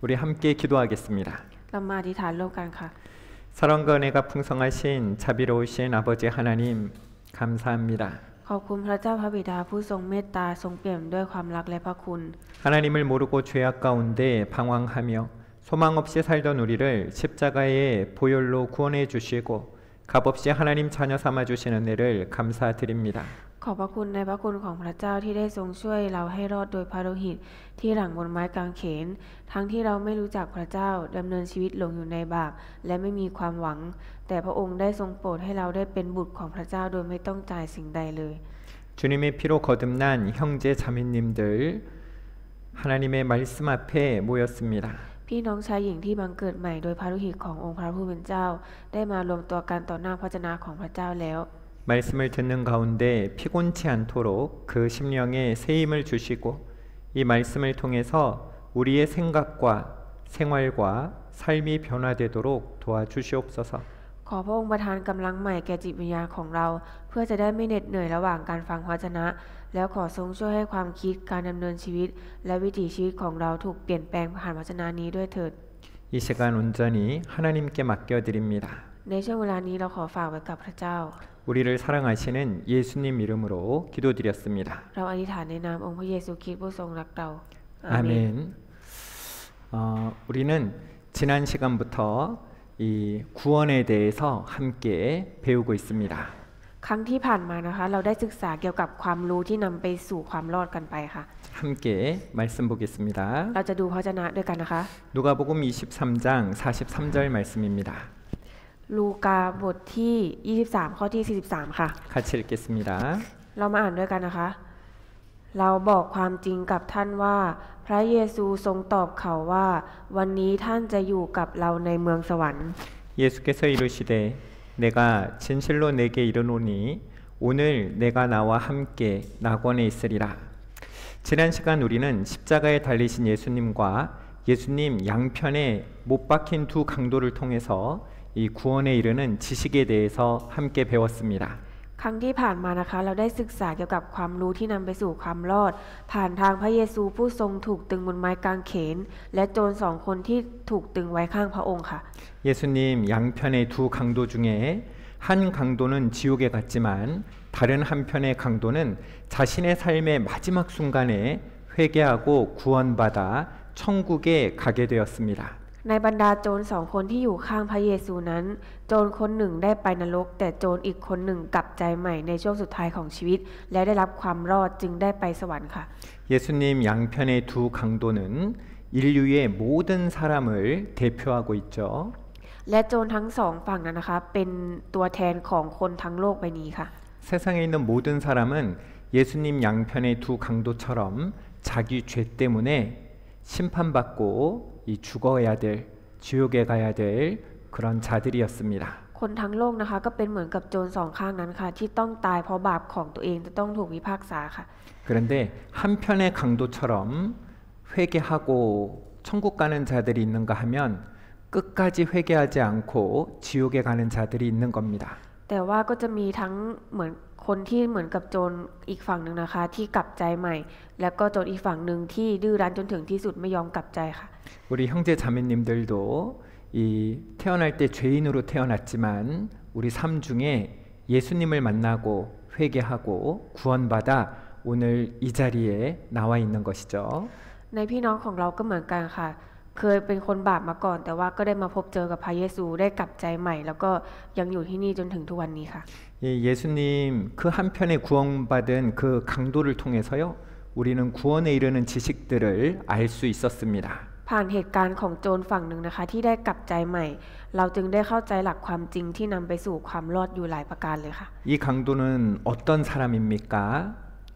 우리 함께 기도하겠습니다. เรามาอธิษฐานร่วมกันค่ะ 사랑과 은혜가 풍성하신 자비로우신 아버지 하나님 감사합니다. ขอบคุณพระเจ้าพระบิดาผู้ทรงเมตตาทรงเปี่ยมด้วยความรักและพระคุณ 하나님을 모르고 죄악 가운데 방황하며 소망 없이 살던 우리를 십자가의 보혈로 구원해 주시고 값없이 하나님 자녀 삼아 주시는 은혜를 감사드립니다. ขอบพระคุณในพระคุณของพระเจ้าที่ได้ทรงช่วยเราให้รอดโดยพระโลหิตที่หลังบนไม้กางเขนทั้งที่เราไม่รู้จักพระเจ้าดำเนินชีวิตหลงอยู่ในบาปและไม่มีความหวังแต่พระองค์ได้ทรงโปรดให้เราได้เป็นบุตรของพระเจ้าโดยไม่ต้องจ่ายสิ่งใดเลย 주님의 피로 거듭난 형제 자매님들 하나님의 말씀 앞에 모였습니다. พี่น้องชายหญิงที่บังเกิดใหม่โดยพระโลหิตขององค์พระผู้เป็นเจ้าได้มารวมตัวกันต่อหน้าพระเจ้าของพระเจ้าแล้ว 말씀을 듣는 가운데 피곤치 않도록 그 심령에 새 힘을 주시고 이 말씀을 통해서 우리의 생각과 생활과 삶이 변화되도록 도와주시옵소서. ขอพระองค์ประทานกำลังใหม่แก่จิตวิญญาณของเราเพื่อจะได้ไม่เหน็ดเหนื่อยระหว่างการฟังพระวจนะแล้วขอทรงช่วยให้ความคิดการดำเนินชีวิตและวิถีชีวิตของเราถูกเปลี่ยนแปลงผ่านพระวจนะนี้ด้วยเถิด 이 시간 온전히 하나님께 맡겨드립니다. ในช่วงเวลานี้เราขอฝากไว้กับพระเจ้า 우리를 사랑하시는 예수님 이름으로 기도드렸습니다. เราอธิษฐานในนามองค์พระเยซูคริสต์ผู้ทรงรักเราอาเมน 아멘. 우리는 지난 시간부터 이 구원에 대해서 함께 배우고 있습니다. ครั้งที่ผ่านมานะคะเราได้ศึกษาเกี่ยวกับความรู้ที่นำไปสู่ความรอดกันไปค่ะ 함께 말씀 보겠습니다. เราจะดูพระวจนะด้วยกันนะคะ 누가복음 23장 43절 말씀입니다. ลูกาบทที่23ข้อที่43ค่ะ 같이 읽겠습니다. เรามาอ่านด้วยกันนะคะ เราบอกความจริงกับท่านว่าพระเยซูทรงตอบเขาว่าวันนี้ท่านจะอยู่กับเราในเมืองสวรรค์ 예수께서 이르시되 내가 진실로 내게 이르노니 오늘 내가 나와 함께 낙원에 있으리라. 지난 시간 우리는 십자가에 달리신 예수님과 예수님 양편에 못 박힌 두 강도를 통해서 이 구원에 이르는 지식에 대해서 함께 배웠습니다. ครั้งที่ผ่านมานะคะเราได้ศึกษาเกี่ยวกับความรู้ที่นำไปสู่ความรอดผ่านทางพระเยซูผู้ทรงถูกตึงบนไม้กางเขนและโจรสองคนที่ถูกตึงไว้ข้างพระองค์ค่ะ 예수님 양편의 두 강도 중에 한 강도는 지옥에 갔지만 다른 한편의 강도는 자신의 삶의 마지막 순간에 회개하고 구원받아 천국에 가게 되었습니다. ในบรรดาโจรสองคนที่อยู่ข้างพระเยซูนั้นโจรคนหนึ่งได้ไปนรกแต่โจรอีกคนหนึ่งกลับใจใหม่ในช่วงสุดท้ายของชีวิตและได้รับความรอดจึงได้ไปสวรรค์ค่ะ 예수님 양편의 두 강도는 인류의 모든 사람을 대표하고 있죠. และโจรทั้งสองฝั่งนั้นนะคะเป็นตัวแทนของคนทั้งโลกใบนี้ค่ะ 세상에 있는 모든 사람은 예수님 양편의 두 강도처럼 자기 죄 때문에 심판받고 이 죽어야 될 지옥에 가야 될 그런 자들이었습니다. คนทั้งโลกนะคะก็เป็นเหมือนกับโจรสองข้างนั้นค่ะที่ต้องตายเพราะบาปของตัวเองจะต้องถูกพิพากษาค่ะ 그런데 한편의 강도처럼 회개하고 천국 가는 자들이 있는가 하면 끝까지 회개하지 않고 지옥에 가는 자들이 있는 겁니다. แต่ว่าก็จะมีทั้งเหมือนคนที่เหมือนกับโจรอีกฝั่งหนึ่งนะคะที่กลับใจใหม่แล้วก็โจรอีกฝั่งหนึ่งที่ดื้อรั้นจนถึงที่สุดไม่ยอมกลับใจค่ะ 우리 형제 자매님들도 이 태어날 때 죄인으로 태어났지만 우리 삶 중에 예수님을 만나고 회개하고 구원받아 오늘 이 자리에 나와 있는 것이죠. ในพี่น้องของเราก็เหมือนกันค่ะเคยเป็นคนบาปมาก่อนแต่ว่าก็ได้มาพบเจอกับพระเยซูได้กลับใจใหม่แล้วก็ยังอยู่ที่นี่จนถึงทุกวันนี้ค่ะ 예수님 그 한편에 구원받은 그 강도를 통해서요 우리는 구원에 이르는 지식들을 알 수 있었습니다. ผ่านเหตุการณ์ของโจรฝั่งหนึ่งนะคะที่ได้กลับใจใหม่เราจึงได้เข้าใจหลักความจริงที่นำไปสู่ความรอดอยู่หลายประการเลยค่ะ 이 강도는 어떤 사람입니까?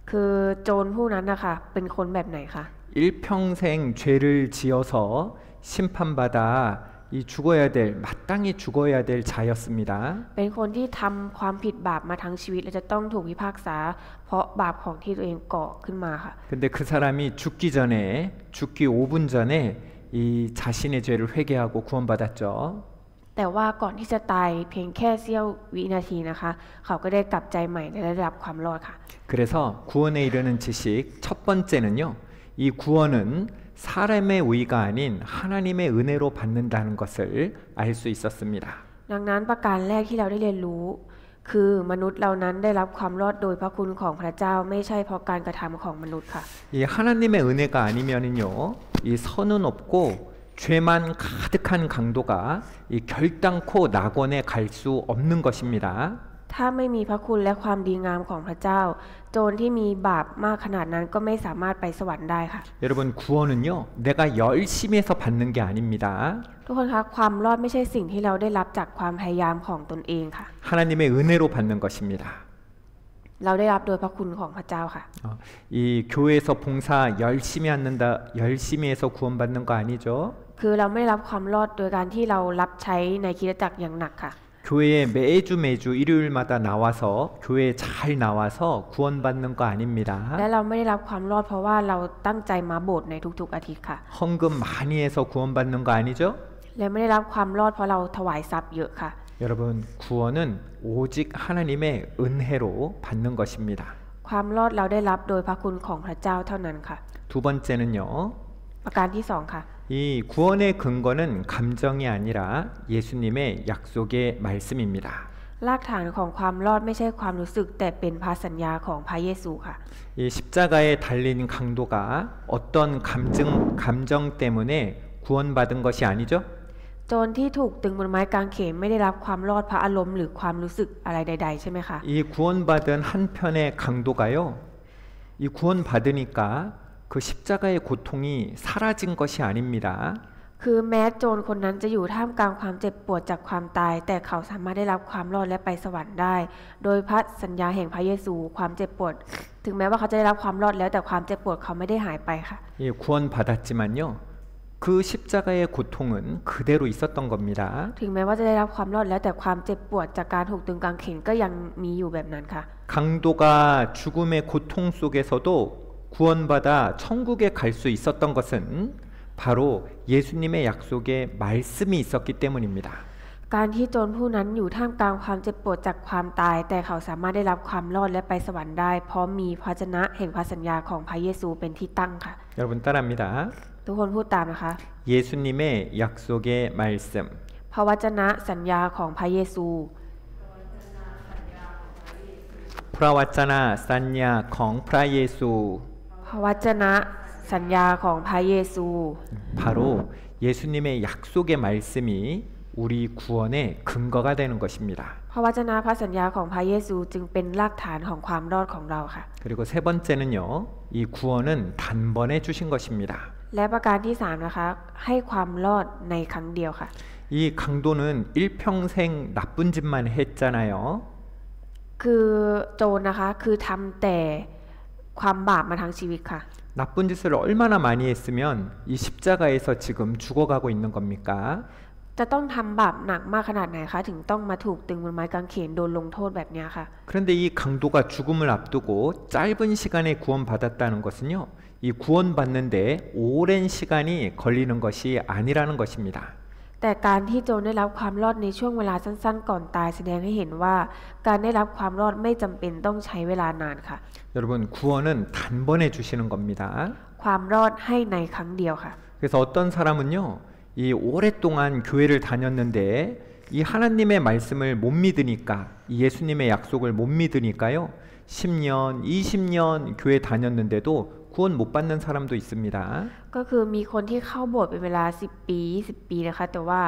คือโจรผู้นั้นนะคะเป็นคนแบบไหนคะ 일평생 죄를 지어서 심판받아 이 죽어야 될 마땅히 죽어야 될 자였습니다. เป็นคนที่ทำความผิดบาปมาทั้งชีวิตและจะต้องถูกพิพากษาเพราะบาปของที่ตัวเองก่อขึ้นมาค่ะ 근데 그 사람이 죽기 5분 전에 이 자신의 죄를 회개하고 구원받았죠. แต่ว่าก่อนที่จะตายเพียงแค่เสี้ยววินาทีนะคะเขาก็ได้กลับใจใหม่และได้รับความรอดค่ะ 그래서 구원에 이르는 지식 첫 번째는요. 이 이 구원은 사람의 의가 아닌 하나님의 은혜로 받는다는 것을 알 수 있었습니다. ดังนั้นประการแรกที่เราได้เรียนรู้คือมนุษย์เหล่านั้นได้รับความรอดโดยพระคุณของพระเจ้าไม่ใช่เพราะการกระทำของมนุษย์ค่ะ 이 하나님의 은혜가 아니면은요, 이 선은 없고 죄만 가득한 강도가 이 결단코 낙원에 갈 수 없는 것입니다. ถ้าไม่มีพระคุณและความดีงามของพระเจ้าโจรที่มีบาปมากขนาดนั้นก็ไม่สามารถไปสวรรค์ได้ค่ะ 여러분 구원은요, 내가 열심히 해서 받는 게 아닙니다. ทุกคนคะความรอดไม่ใช่สิ่งที่เราได้รับจากความพยายามของตนเองค่ะ 하나님의 은혜로 받는 것입니다. เราได้รับโดยพระคุณของพระเจ้าค่ะ 이 교회에서 봉사 열심히 한다, 열심히 해서 구원받는 거 아니죠? คือเราไม่ได้รับความรอดโดยการที่เรารับใช้ในคริสตจักรอย่างหนักค่ะ 교회에 매주 일요일마다 나와서 교회에 잘 나와서 구원받는 거 아닙니다. และเราไม่ได้รับความรอดเพราะว่าเราตั้งใจมาโบสถ์ในทุกๆอาทิตย์ค่ะ 헌금 많이 해서 구원받는 거 아니죠? และไม่ได้รับความรอดเพราะเราถวายทรัพย์เยอะค่ะ 여러분 구원은 오직 하나님의 은혜로 받는 것입니다. ความรอดเราได้รับโดยพระคุณของพระเจ้าเท่านั้นค่ะ 두 번째는요. ประการที่สองค่ะ 이 구원의 근거는 감정이 아니라 예수님의 약속의 말씀입니다. รากฐานของความรอดไม่ใช่ความรู้สึกแต่เป็นพระสัญญาของพระเยซูค่ะ 이 십자가에 달린 강도가 어떤 감정 때문에 구원받은 것이 아니죠? โจรที่ถูกตึงบนไม้กางเขนไม่ได้รับความรอดเพราะอารมณ์หรือความรู้สึกอะไรใดๆใช่ไหมคะ 이 구원받은 한편의 강도가요. 이 구원받으니까 그 십자가의 고통이 사라진 것이 아닙니다. คือแม้โจรคนนั้นจะอยู่ท่ามกลางความเจ็บปวดจากความตายแต่เขาสามารถได้รับความรอดและไปสวรรค์ได้ โดยพระสัญญาแห่งพระเยซูความเจ็บปวดถึงแม้ว่าเขาจะได้รับความรอดแล้วแต่ความเจ็บปวดเขาไม่ได้หายไปค่ะ 예, 구원받았지만요. 그 십자가의 고통은 그대로 있었던 겁니다. ถึงแม้ว่าจะได้รับความรอดแล้วแต่ความเจ็บปวดจากการถูกตึงกางเขนก็ยังมีอยู่แบบนั้นค่ะ 강도가 죽음의 고통 속에서도 구원받아 천국에 갈 수 있었던 것은 바로 예수님의 약속의 말씀이 있었기 때문입니다. การที่โจรผู้นั้นอยู่ท่ามกลางความเจ็บปวดจากความตายแต่เขาสามารถได้รับความรอดและไปสวรรค์ได้เพราะมีพระวจนะแห่งพระสัญญาของพระเยซูเป็นที่ตั้งค่ะ 여러분 따라합니다. ทุกคนพูดตามนะคะ 예수님의 약속의 말씀. พระวจนะสัญญาของพระเยซู 프라와짜나 산야 콩프라 예수. พระวจนะสัญญาของพระเยซู 바로 예수님의 약속의 말씀이 우리 구원의 근거가 되는 것입니다. พระวจนะพระสัญญาของพระเยซูจึงเป็นรากฐานของความรอดของเราค่ะ 그리고 세 번째는요. 이 구원은 단번에 주신 것입니다. และประการที่3นะคะให้ความรอดในครั้งเดียวค่ะ 이 강도는 일평생 나쁜 짓만 했잖아요. คือโจรนะคะคือทำแต่ความบาปมาทั้งชีวิตค่ะ 나쁜 짓을 얼마나 많이 했으면 이 십자가에서 지금 죽어가고 있는 겁니까? จะต้องทำบาปหนักมากขนาดไหนคะถึงต้องมาถูกตึงบนไม้กางเขนโดนลงโทษแบบนี้ค่ะ 그런데 이 강도가 죽음을 앞두고 짧은 시간에 구원받았다는 것은요. 이 구원받는데 오랜 시간이 걸리는 것이 아니라는 것입니다. แต่การที่โจรได้รับความรอดในช่วงเวลาสั้นๆก่อนตายแสดงให้เห็นว่าการได้รับความรอดไม่จำเป็นต้องใช้เวลานานค่ะ 여러분 구원은 단번에 주시는 겁니다. ความรอดให้ในครั้งเดียวค่ะ 그래서 어떤 사람은요. 이 오랫동안 교회를 다녔는데 이 하나님의 말씀을 못 믿으니까 이 예수님의 약속을 못 믿으니까요. 10년, 20년 교회 다녔는데도 구원 못 받는 사람도 있습니다. ก็คือมีคนที่เข้าโบสถ์เป็นเวลา10ปี20ปีนะคะแต่ว่า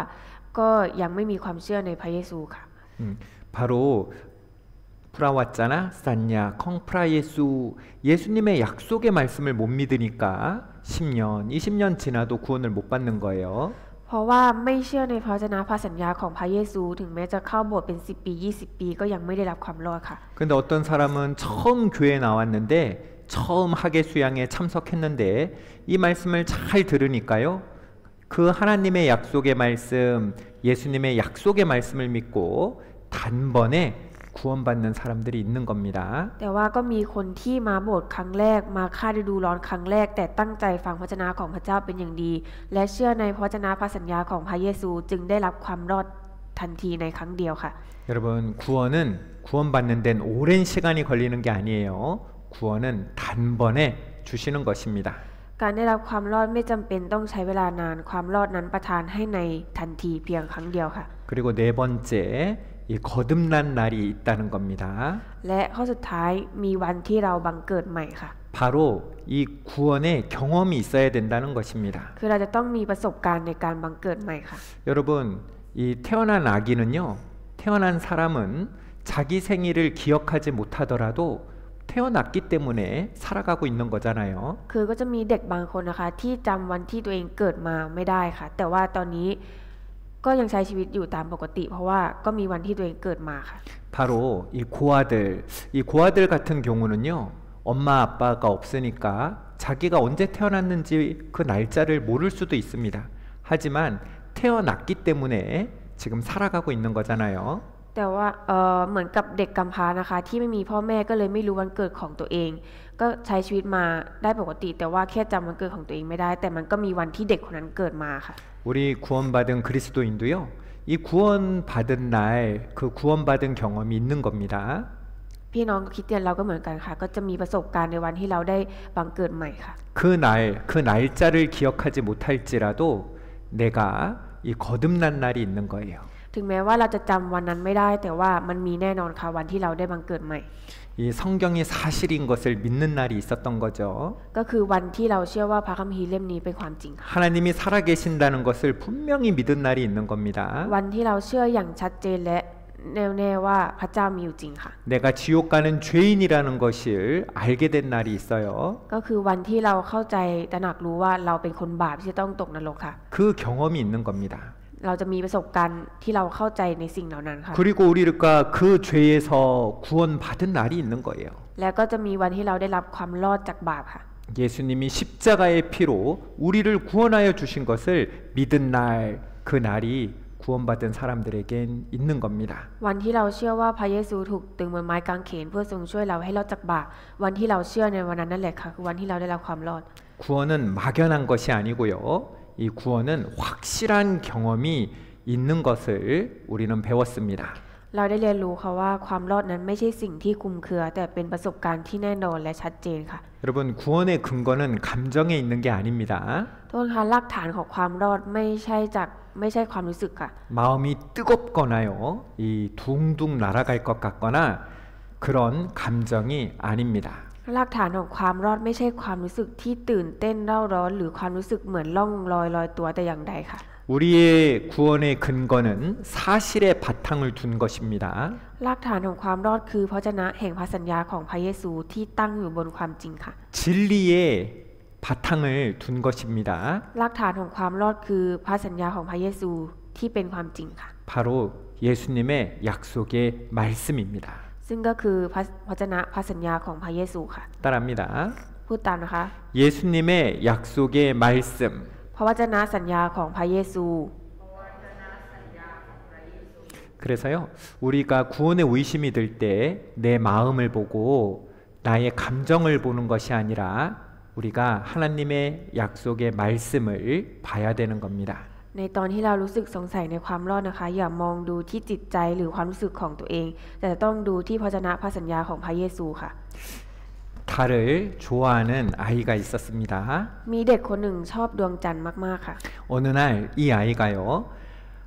ก็ยังไม่มีความเชื่อในพระเยซูค่ะ 바로 프라와짜나 산야 콩프라 예수 예수님의 약속의 말씀을 못 믿으니까 10년, 20년 지나도 구원을 못 받는 거예요. เพราะว่าไม่เชื่อในพระวจนะพระสัญญาของพระเยซูถึงแม้จะเข้าโบสถ์เป็น10ปี20ปีก็ยังไม่ได้รับความรอดค่ะ 근데 어떤 사람은 처음 교회에 나왔는데 처음 학예 수양에 참석했는데 이 말씀을 잘 들으니까요. 그 하나님의 약속의 말씀, 예수님의 약속의 말씀을 믿고 단번에 구원받는 사람들이 있는 겁니다. แต่ว่าก็มีคนที่มาโบสถ์ครั้งแรกมาค่าฤดูร้อนครั้งแรกแต่ตั้งใจฟังพระวจนะของพระเจ้าเป็นอย่างดีและเชื่อในพระวจนะพระสัญญาของพระเยซูจึงได้รับความรอดทันทีในครั้งเดียวค่ะ 여러분 구원은 구원받는 데는 오랜 시간이 걸리는 게 아니에요. 구원은 단번에 주시는 것입니다. การได้รับความรอดไม่จำเป็นต้องใช้เวลานานความรอดนั้นประทานให้ในทันทีเพียงครั้งเดียวค่ะ 그리고 네 번째, 이 거듭난 날이 있다는 겁니다. และข้อสุดท้ายมีวันที่เราบังเกิดใหม่ค่ะ 바로 이 구원의 경험이 있어야 된다는 것입니다. คือเราจะต้องมีประสบการณ์ในการบังเกิดใหม่ค่ะ 여러분, 이 태어난 아기는요, 태어난 사람은 자기 생일을 기억하지 못하더라도 태어났기 때문에 살아가고 있는 거잖아요. คือก็จะมีเด็กบางคนนะคะที่จำวันที่ตัวเองเกิดมาไม่ได้ค่ะ แต่ว่าตอนนี้ก็ยังใช้ชีวิตอยู่ตามปกติ เพราะว่าก็มีวันที่ตัวเองเกิดมาค่ะ 바로 이 고아들 같은 경우는요, 엄마 아빠가 없으니까 자기가 언제 태어났는지 그 날짜를 모를 수도 있습니다. 하지만 태어났기 때문에 지금 살아가고 있는 거잖아요. แต่ว่าเหมือนกับเด็กกำพร้านะคะที่ไม่มีพ่อแม่ก็เลยไม่รู้วันเกิดของตัวเอง ก็ใช้ชีวิตมาได้ปกติ แต่ว่าแค่จำวันเกิดของตัวเองไม่ได้ แต่มันก็มีวันที่เด็กคนนั้นเกิดมาค่ะ 우리 구원받은 그리스도인도요, 이 구원받은 날 그 구원받은 경험이 있는 겁니다. พี่น้องคริสเตียนเราก็เหมือนกันค่ะ ก็จะมีประสบการณ์ในวันที่เราได้บังเกิดใหม่ค่ะ 그 날짜를 기억하지 못할지라도 내가 이 거듭난 날이 있는 거예요. ถึงแม้ว่าเราจะจำวันนั้นไม่ได้ แต่ว่ามันมีแน่นอนค่ะวันที่เราได้บังเกิดใหม่ 이 성경이 사실인 것을 믿는 날이 있었던 거죠. ก็คือวันที่เราเชื่อว่าพระคัมภีร์เล่มนี้เป็นความจริงค่ะ 하나님이 살아계신다는 것을 분명히 믿은 날이 있는 겁니다. วันที่เราเชื่ออย่างชัดเจนและแน่วแน่ว่าพระเจ้ามีอยู่จริงค่ะ 내가 지옥 가는 죄인이라는 것을 알게 된 날이 있어요. ก็คือวันที่เราเข้าใจตระหนักรู้ว่าเราเป็นคนบาปที่จะต้องตกนรกค่ะ 그 경험이 있는 겁니다. เราจะมีประสบการณ์ที่เราเข้าใจในสิ่งเหล่านั้นค่ะ 그리고 우리가 그 죄에서 구원받은 날이 있는 거예요. แล้วก็จะมีวันที่เราได้รับความรอดจากบาปค่ะ 예수님이 십자가의 피로 우리를 구원하여 주신 것을 믿은 날, 그 날이 구원받은 사람들에겐 있는 겁니다. วันที่เราเชื่อว่าพระเยซูถูกตึงบนไม้กางเขนเพื่อทรงช่วยเราให้รอดจากบาปวันที่เราเชื่อในวันนั้นนั่นแหละค่ะคือวันที่เราได้รับความรอด 구원은 막연한 것이 아니고요. 이 구원은 확실한 경험이 있는 것을 우리는 배웠습니다. เราได้เรียนรู้ค่ะว่าความรอดนั้นไม่ใช่สิ่งที่คลุมเครือ แต่เป็นประสบการณ์ที่แน่นอนและชัดเจนค่ะ 여러분, 구원의 근거는 감정에 있는 게 아닙니다. ทุกคนคะรากฐานของความรอดไม่ใช่ความรู้สึกค่ะ 마음이 뜨겁거나요, 이 둥둥 날아갈 것 같거나 그런 감정이 아닙니다. รากฐานของความรอดไม่ใช่ความรู้สึกที่ตื่นเต้นเร่าร้อนหรือความรู้สึกเหมือนล่องลอยตัวแต่อย่างใดค่ะ 우리의 구원의 근거는 사실의 바탕을 둔 것입니다. รากฐานของความรอดคือพระวจนะแห่งพระสัญญาของพระเยซูที่ตั้งอยู่บนความจริงค่ะ 진리의 바탕을 둔 것입니다. รากฐานของความรอดคือพระสัญญาของพระเยซูที่เป็นความจริงค่ะ 바로 예수님의 약속의 말씀입니다. ซึ่งก็คือพระวจนะพระสัญญาของพระเยซูค่ะ 따라합니다. พูดตามนะคะ 예수님의 약속의 말씀. พระวจนะสัญญาของพระเยซู 그래서요, 우리가 구원의 의심이 들 때 내 마음을 보고 나의 감정을 보는 것이 아니라 우리가 하나님의 약속의 말씀을 봐야 되는 겁니다. ในตอนที่เรารู้สึกสงสัยในความรอดนะคะอย่ามองดูที่จิตใจหรือความรู้สึกของตัวเองแต่ต้องดูที่พระวจนะพระสัญญาของพระเยซูค่ะ 달을 좋아하는 아이가 있었습니다. มีเด็กคนหนึ่งชอบดวงจันทร์มากๆค่ะ 어느 날 이 아이가요,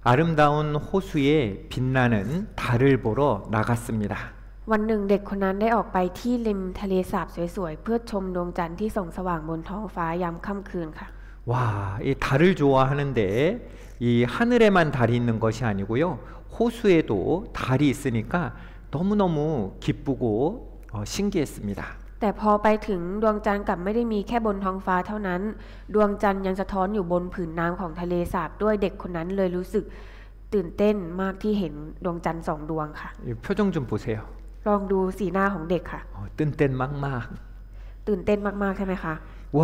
아름다운 호수에 빛나는 달을 보러 나갔습니다. วันหนึ่งเด็กคนนั้นได้ออกไปที่ริมทะเลสาบสวยๆเพื่อชมดวงจันทร์ที่ส่องสว่างบนท้องฟ้ายามค่ำคืนค่ะ 와, 이 달을 좋아하는데 이 하늘에만 달이 있는 것이 아니고요, 호수에도 달이 있으니까 너무너무 기쁘고 신기했습니다. แต่พอไปถึงดวงจันทร์กลับไม่ได้มีแค่บนท้องฟ้าเท่านั้นดวงจันทร์ยังสะท้อนอยู่บนผืนน้ำของทะเลสาบด้วยเด็กคนนั้นเลยรู้สึกตื่นเต้นมากที่เห็นดวงจันทร์2 ดวงค่ะ 이 표정 좀 보세요. ลองดูสีหน้าของเด็กค่ะ 뜬땐 막막. ตื่นเต้นมากๆใช่ไหมคะ 와,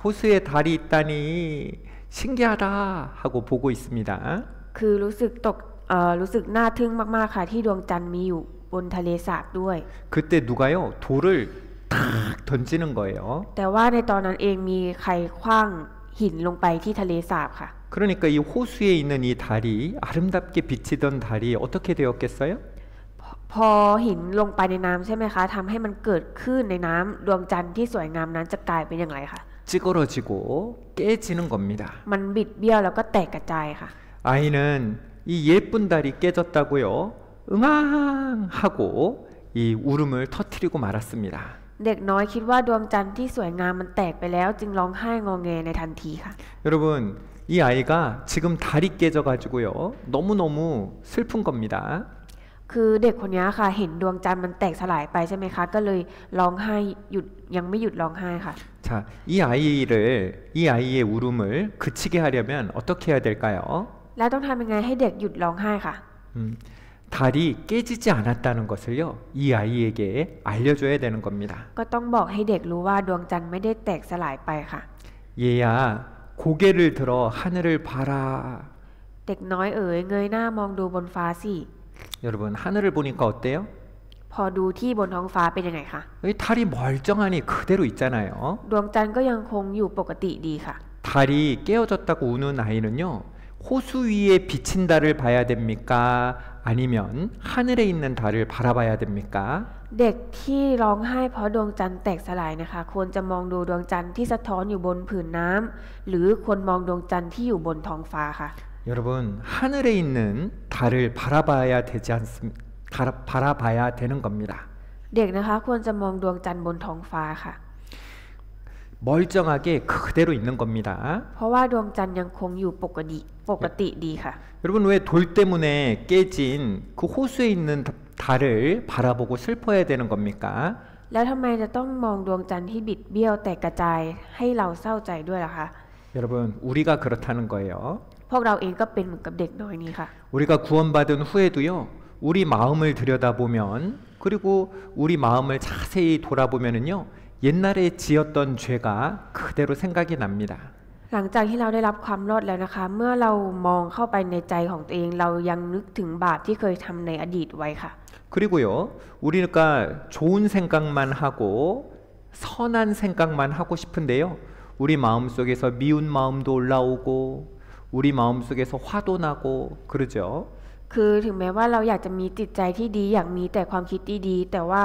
호수에 달이 있다니 신기하다 하고 보고 있습니다. คือรู้สึกน่าทึ่งมากๆค่ะที่ดวงจันทร์มีอยู่บนทะเลสาบด้วย 그때 누가요, 돌을 탁 던지는 거예요. แต่ว่าในตอนนั้นเองมีใครขว้างหินลงไปที่ทะเลสาบค่ะ 그러니까 이 호수에 있는 이 달이 아름답게 비치던 달이 어떻게 되었겠어요? พอหินลงไปในน้ำใช่ไหมคะทำให้มันเกิดขึ้นในน้ำดวงจันทร์ที่สวยงามนั้นจะกลายเป็นอย่างไรคะ 찌그러지고 깨지는 겁니다. มันบิดเบี้ยวแล้วก็แตกกระจายค่ะ 아이는 이 예쁜 달이 깨졌다고요. 응앙 하고 이 울음을 터뜨리고 말았습니다. เด็กน้อยคิดว่าดวงจันทร์ที่สวยงามมันแตกไปแล้วจึงร้องไห้งอแงในทันทีค่ะ 여러분, 이 아이가 지금 달이 깨져가지고요. 너무너무 슬픈 겁니다. คือเด็กคนนี้ค่ะเห็นดวงจันทร์มันแตกสลายไปใช่ไหมคะก็เลยร้องไห้หยุดยังไม่หยุดร้องไห้ค่ะ 자, 이 아이의 울음을 그치게 하려면 어떻게 해야 될까요? แล้วต้องทำยังไงให้เด็กหยุดร้องไห้ค่ะ 달이 깨지지 않았다는 것을요. 이 아이에게 알려줘야 되는 겁니다. ก็ต้องบอกให้เด็กรู้ว่าดวงจันทร์ไม่ได้แตกสลายไปค่ะ 얘야, 고개를 들어 하늘을 봐라. เด็กน้อยเอ๋ยเงยหน้ามองดูบนฟ้าสิ 여러분, 하늘을 보니까 어때요? พอดูที่บนท้องฟ้าเป็นยังไงคะ 여기 달이 멀쩡하니 그대로 있잖아요. ดวงจันทร์ก็ยังคงอยู่ปกติดีค่ะ 달이 깨어졌다고 우는 아이는요. 호수 위에 비친 달을 봐야 됩니까? 아니면 하늘에 있는 달을 바라봐야 됩니까? เด็กที่ร้องไห้เพราะดวงจันทร์แตกสลายนะคะควรจะมองดูดวงจันทร์ที่สะท้อนอยู่บนผืนน้ำหรือควรมองดวงจันทร์ที่อยู่บนท้องฟ้าค่ะ 여러분, 하늘에 있는 달을 바라봐야 되지 않습니까? 바라봐야 되는 겁니다. เด็กนะคะควรจะมองดวงจันทร์บนท้องฟ้าค่ะ 멀쩡하게 그대로 있는 겁니다. เพราะว่าดวงจันทร์ยังคงอยู่ปกติดีค่ะ 여러분, 왜 돌 때문에 깨진 그 호수에 있는 달을 바라보고 슬퍼해야 되는 겁니까? แล้วทำไมจะต้องมองดวงจันทร์ที่บิดเบี้ยวแตกกระจายให้เราเศร้าใจด้วยล่ะคะ 여러분, 우리가 그렇다는 거예요. พวกเราเองก็เป็นเหมือนกับเด็กน้อยนี้ค่ะ 우리가 구원받은 후에도요. 우리 마음을 들여다보면 그리고 우리 마음을 자세히 돌아보면은요. 옛날에 지었던 죄가 그대로 생각이 납니다. หลังจากที่เราได้รับความรอดแล้วนะคะเมื่อเรามองเข้าไปในใจของตัวเองเรายังนึกถึงบาปที่เคยทำในอดีตไว้ค่ะ 그리고요. 우리가 좋은 생각만 하고 선한 생각만 하고 싶은데요. 우리 마음속에서 미운 마음도 올라오고 우리 마음속에서 화도 나고 그러죠. คือถึงแม้ว่าเราอยากจะมีจิตใจที่ดีอยากมีแต่ความคิดดีๆแต่ว่า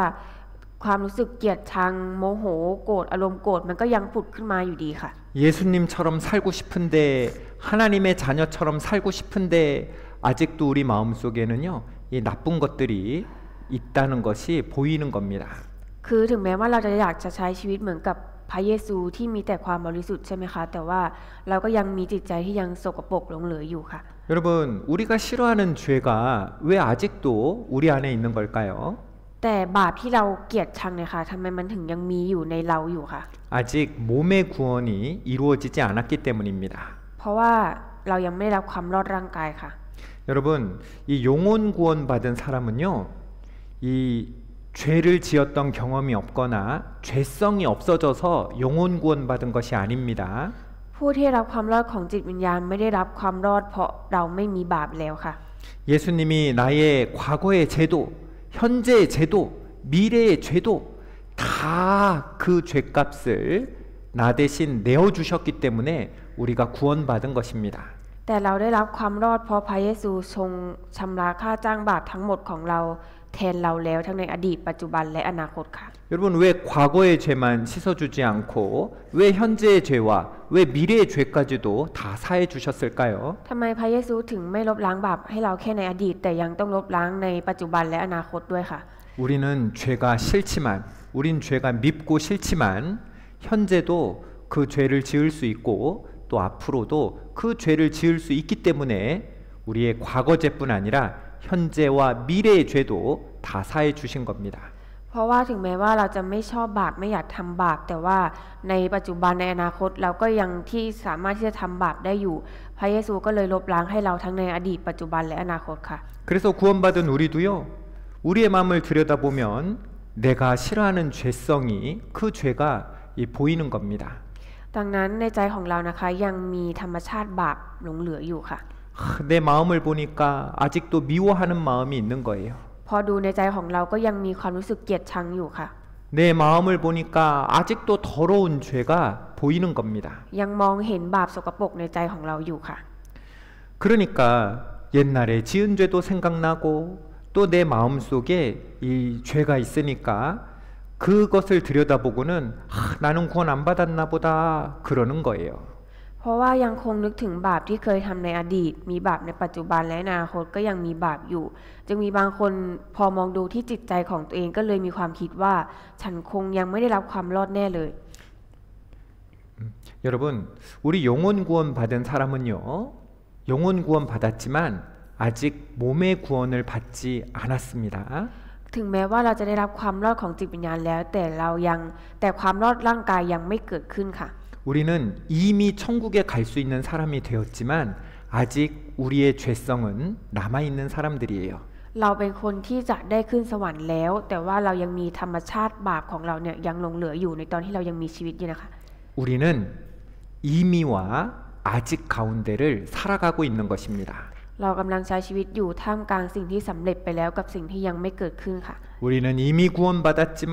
ความรู้สึกเกลียดชังโมโหโกรธอารมณ์โกรธมันก็ยังผุดขึ้นมาอยู่ดีค่ะ 예수님처럼 살고 싶은데 하나님의 자녀처럼 살고 싶은데 아직도 우리 마음속에는요. 이 나쁜 것들이 있다는 것이 보이는 겁니다. คือถึงแม้ว่าเราจะอยากจะใช้ชีวิตเหมือนกับพระเยซูที่มีแต่ความบริสุทธิ์ใช่ไหมคะแต่ว่าเราก็ยังมีจิตใจที่ยังสกปรกหลงเหลืออยู่ค่ะ 여러분, 우리가 싫어하는 죄가 왜 아직도 우리 안에 있는 걸까요? แต่บาปที่เราเกลียดชังเนี่ยค่ะทำไมมันถึงยังมีอยู่ในเราอยู่ค่ะ 아직 몸의 구원이 이루어지지 않았기 때문입니다. เพราะว่าเรายังไม่ได้รับความรอดร่างกายค่ะ 여러분, 이 영혼 구원 받은 사람은요. 이 죄를 지었던 경험이 없거나 죄성이 없어져서 영혼 구원 받은 것이 아닙니다. ผู้ที่รับความรอดของจิตวิญญาณไม่ได้รับความรอดเพราะเราไม่มีบาปแล้วค่ะ 예수님이 나의 과거의 죄도 현재의 죄도 미래의 죄도 다 그 죄값을 나 대신 내어주셨기 때문에 우리가 구원받은 것입니다. แต่เราได้รับความรอดเพราะพระเยซูทรงชำระค่าจ้างบาปทั้งหมดของเราแทนเราแล้วทั้งในอดีตปัจจุบันและอนาคตค่ะ 여러분 왜 과거의 죄만 씻어주지 않고 왜 현재의 죄와 왜 미래의 죄까지도 다 사해 주셨을까요? ทำไมพระเยซูถึงไม่ลบล้างบาปให้เราแค่ในอดีตแต่ยังต้องลบล้างในปัจจุบันและอนาคตด้วยค่ะ 우리는 죄가 싫지만 우린 죄가 밉고 싫지만 현재도 그 죄를 지을 수 있고 또 앞으로도 그 죄를 지을 수 있기 때문에 우리의 과거죄뿐 아니라 현재와 미래의 죄도 다 사해 주신 겁니다. เพราะว่าถึงแม้ว่าเราจะไม่ชอบบาปไม่อยากทำบาปแต่ว่าในปัจจุบันในอนาคตเราก็ยังที่สามารถที่จะทำบาปได้อยู่พระเยซูก็เลยลบล้างให้เราทั้งในอดีตปัจจุบันและอนาคตค่ะ 그래서 구원받은 우리도요. 우리의 마음을 들여다보면 내가 싫어하는 죄성이 그 죄가 보이는 겁니다. ดังนั้นในใจของเรานะคะยังมีธรรมชาติบาปหลงเหลืออยู่ค่ะ 내 마음을 보니까 아직도 미워하는 마음이 있는 거예요. พอดูในใจของเราก็ยังมีความรู้สึกเกลียดชังอยู่ค่ะ 내 마음을 보니까 아직도 더러운 죄가 보이는 겁니다. ยังมองเห็นบาปสกปรกในใจของเราอยู่ค่ะ 그러니까 옛날에 지은 죄도 생각나고 또 내 마음속에 이 죄가 있으니까 그것을 들여다보고는 나는 구원 안 받았나 보다 그러는 거예요. เพราะว่ายังคงนึกถึงบาปที่เคยทำในอดีตมีบาปในปัจจุบันและอนาคตก็ยังมีบาปอยู่จึงมีบางคนพอมองดูที่จิตใจของตัวเองก็เลยมีความคิดว่าฉันคงยังไม่ได้รับความรอดแน่เลย 여러분, 우리 영혼 구원 받은 사람은요, 영혼 구원 받았지만 아직 몸의 구원을 받지 않았습니다. ถึงแม้ว่าเราจะได้รับความรอดของจิตวิญญาณแล้วแต่ความรอดร่างกายยังไม่เกิดขึ้นค่ะ 우리는 이미 천국에 갈 수 있는 사람이 되었지만 아직 우리의 죄성은 남아 있는 사람들이에요. เราเป็นคนที่จะได้ขึ้นสวรรค์แล้วแต่ว่าเรายังมีธรรมชาติบาปของเราเนี่ยยังหลงเหลืออยู่ในตอนที่เรายังมีชีวิตอยู่นะคะ 우리는 이미와 아직 가운데를 살아가고 있는 것입니다. เรากำลังใช้ชีวิตอยู่ท่ามกลางสิ่งที่สำเร็จไปแล้วกับสิ่งที่ยังไม่เกิดขึ้นค่ะ 우리는 이미 구원받았지만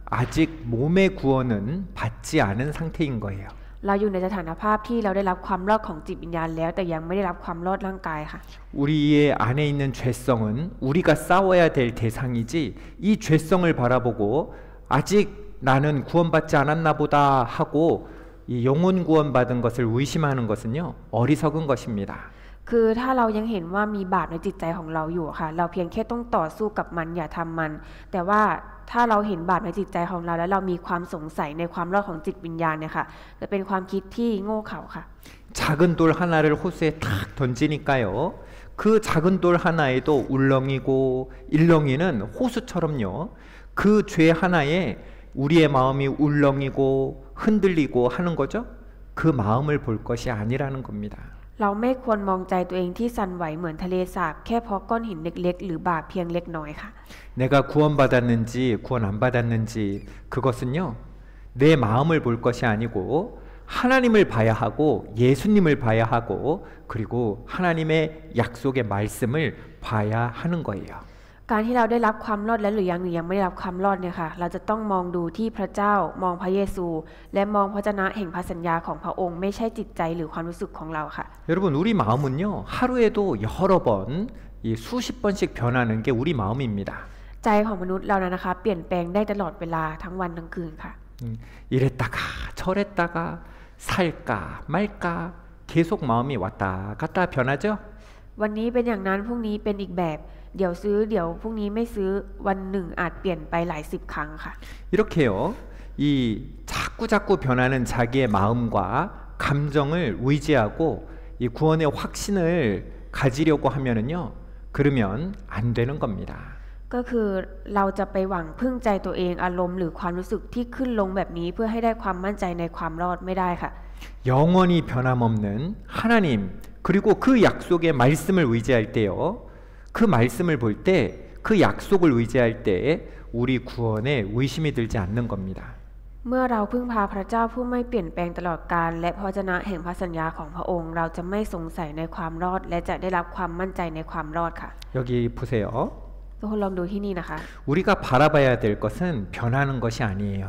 아직 몸의 구원은 받지 않은 상태인 거예요. เราอยู่ในสถานภาพที่เราได้รับความรอดของจิตวิญญาณแล้วแต่ยังไม่ได้รับความรอดร่างกายค่ะ 우리의 안에 있는 죄성은 우리가 싸워야 될 대상이지 이 죄성을 바라보고 아직 나는 구원받지 않았나 보다 하고 이 영혼 구원받은 것을 의심하는 것은요 어리석은 것입니다. คือถ้าเรายังเห็นว่ามีบาปในจิตใจของเราอยู่ค่ะเราเพียงแค่ต้องต่อสู้กับมันอย่าทำมันแต่ว่าถ้าเราเห็นบาปในจิตใจของเราแล้วเรามีความสงสัยในความรอดของจิตวิญญาณเนี่ยค่ะจะเป็นความคิดที่โง่เขลาค่ะ 작은 돌 하나를 호수에 탁 던지니까요 그 작은 돌 하나에도 울렁이고 일렁이는 호수처럼요 그 죄 하나에 우리의 마음이 울렁이고 흔들리고 하는 거죠 그 마음을 볼 것이 아니라는 겁니다. เราไม่ควรมองใจตัวเองที่สั่นไหวเหมือนทะเลสาบแค่เพราะก้อนหินเล็กๆหรือบาปเพียงเล็กน้อยค่ะ 내가 구원받았는지 구원 안 받았는지 그것은요 내 마음을 볼 것이 아니고 하나님을 봐야 하고 예수님을 봐야 하고 그리고 하나님의 약속의 말씀을 봐야 하는 거예요. การที่เราได้รับความรอดและหรือยังไม่ได้รับความรอดเนี่ยค่ะเราจะต้องมองดูที่พระเจ้ามองพระเยซูและมองพระวจนะแห่งพระสัญญาของพระองค์ไม่ใช่จิตใจหรือความรู้สึกของเราค่ะ 여러분 우리 마음은요 하루에도 여러 번 수십 번씩 변하는 게 우리 마음입니다. ใจของมนุษย์เรานะคะเปลี่ยนแปลงได้ตลอดเวลาทั้งวันทั้งคืนค่ะ 이랬다가 저랬다가 살까 말까 계속 마음이 왔다 갔다 변하죠. วันนี้เป็นอย่างนั้นพรุ่งนี้เป็นอีกแบบเดี๋ยวซื้อเดี๋ยวพรุ่งนี้ไม่ซื้อวันหนึ่งอาจเปลี่ยนไปหลาย10 ครั้งค่ะ 이렇게요 이 자꾸 변하는 자기의 마음과 감정을 의지하고 이 구원의 확신을 가지려고 하면은요 그러면 안 되는 겁니다. ก็คือเราจะไปหวังพึ่งใจตัวเองอารมณ์หรือความรู้สึกที่ขึ้นลงแบบนี้เพื่อให้ได้ความมั่นใจในความรอดไม่ได้ค่ะ 영원히 변함없는 하나님 그리고 그 약속의 말씀을 의지할 때요 그 말씀을 볼 때 그 약속을 의지할 때 우리 구원에 의심이 들지 않는 겁니다. เมื่อเราพึ่งพาพระเจ้าผู้ไม่เปลี่ยนแปลงตลอดกาลและพระวจนะแห่งพระสัญญาของพระองค์เราจะไม่สงสัยในความรอดและจะได้รับความมั่นใจในความรอดค่ะ 여기 보세요. ทุกคนลองดูที่นี่นะคะ 우리가 바라봐야 될 것은 변하는 것이 아니에요.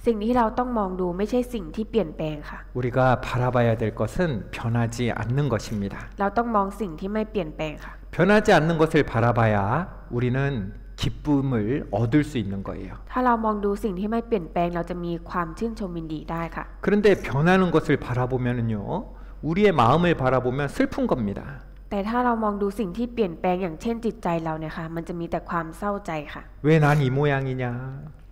สิ่งที่เราต้องมองดูไม่ใช่สิ่งที่เปลี่ยนแปลงค่ะ 우리가 바라봐야 될 것은 변하지 않는 것입니다. เราต้องมองสิ่งที่ไม่เปลี่ยนแปลงค่ะ 변하지 않는 것을 바라봐야 우리는 기쁨을 얻을 수 있는 거예요. ถ้าเรามองดูสิ่งที่ไม่เปลี่ยนแปลงเราจะมีความชื่นชมยินดีได้ค่ะ 그런데 변하는 것을 바라보면은요, 우리의 마음을 바라보면 슬픈 겁니다. แต่ถ้าเรามองดูสิ่งที่เปลี่ยนแปลงอย่างเช่นจิตใจเราเนี่ยค่ะมันจะมีแต่ความเศร้าใจค่ะ 왜 난 이 모양이냐?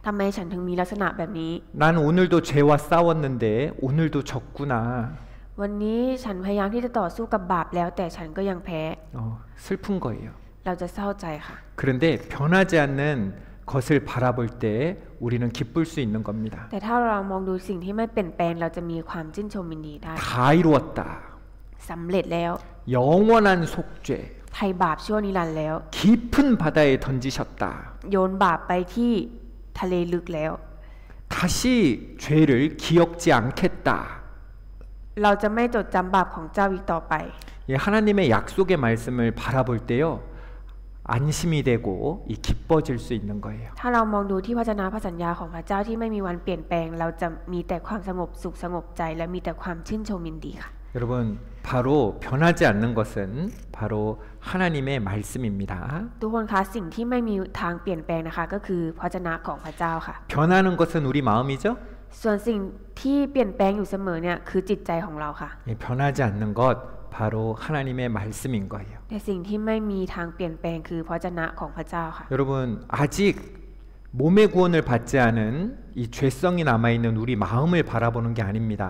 ทำไมฉันถึงมีลักษณะแบบนี้ 난 오늘도 죄와 싸웠는데 오늘도 졌구나. วันนี้ฉันพยายามที่จะต่อสู้กับบาปแล้วแต่ฉันก็ยังแพ้ 슬픈 거예요. เราจะเศร้าใจค่ะ 그런데 변하지 않는 것을 바라볼 때 우리는 기쁠 수 있는 겁니다. แต่ถ้าเรามองดูสิ่งที่ไม่เปลี่ยนแปลงเราจะมีความชื่นชมยินดีได้ 다 이루었다. สำเร็จแล้ว 영원한 속죄. ไถ่บาปชั่วนิรันดร์แล้ว 깊은 바다에 던지셨다. โยนบาปไปที่ทะเลลึกแล้ว 다시 죄를 기억지 않겠다. เราจะไม่จดจำบาปของเจ้าอีกต่อไป 하나님의 약속의 말씀을 바라볼 때요 안심이 되고 기뻐질 수 있는 거예요. ถ้าเรามองดูที่พระวจนะพระสัญญาของพระเจ้าที่ไม่มีวันเปลี่ยนแปลงเราจะมีแต่ความสงบสุขสงบใจและมีแต่ความชื่นชมยินดีค่ะ 여러분, 바로 변하지 않는 것은 바로 하나님의 말씀입니다. ทุกคนคะสิ่งที่ไม่มีทางเปลี่ยนแปลงนะคะก็คือพระวจนะของพระเจ้าค่ะ 변하는 것은 우리 마음이죠. ส่วนสิ่งที่เปลี่ยนแปลงอยู่เสมอเนี่ยคือจิตใจของเราค่ะ 예, 변하지 않는 것 바로 하나님의 말씀인 거예요. แต่สิ่งที่ไม่มีทางเปลี่ยนแปลงคือพระวจนะของพระเจ้าค่ะ 여러분, 아직 몸의 구원을 받지 않은 이 죄성이 남아 있는 우리 마음을 바라보는 게 아닙니다.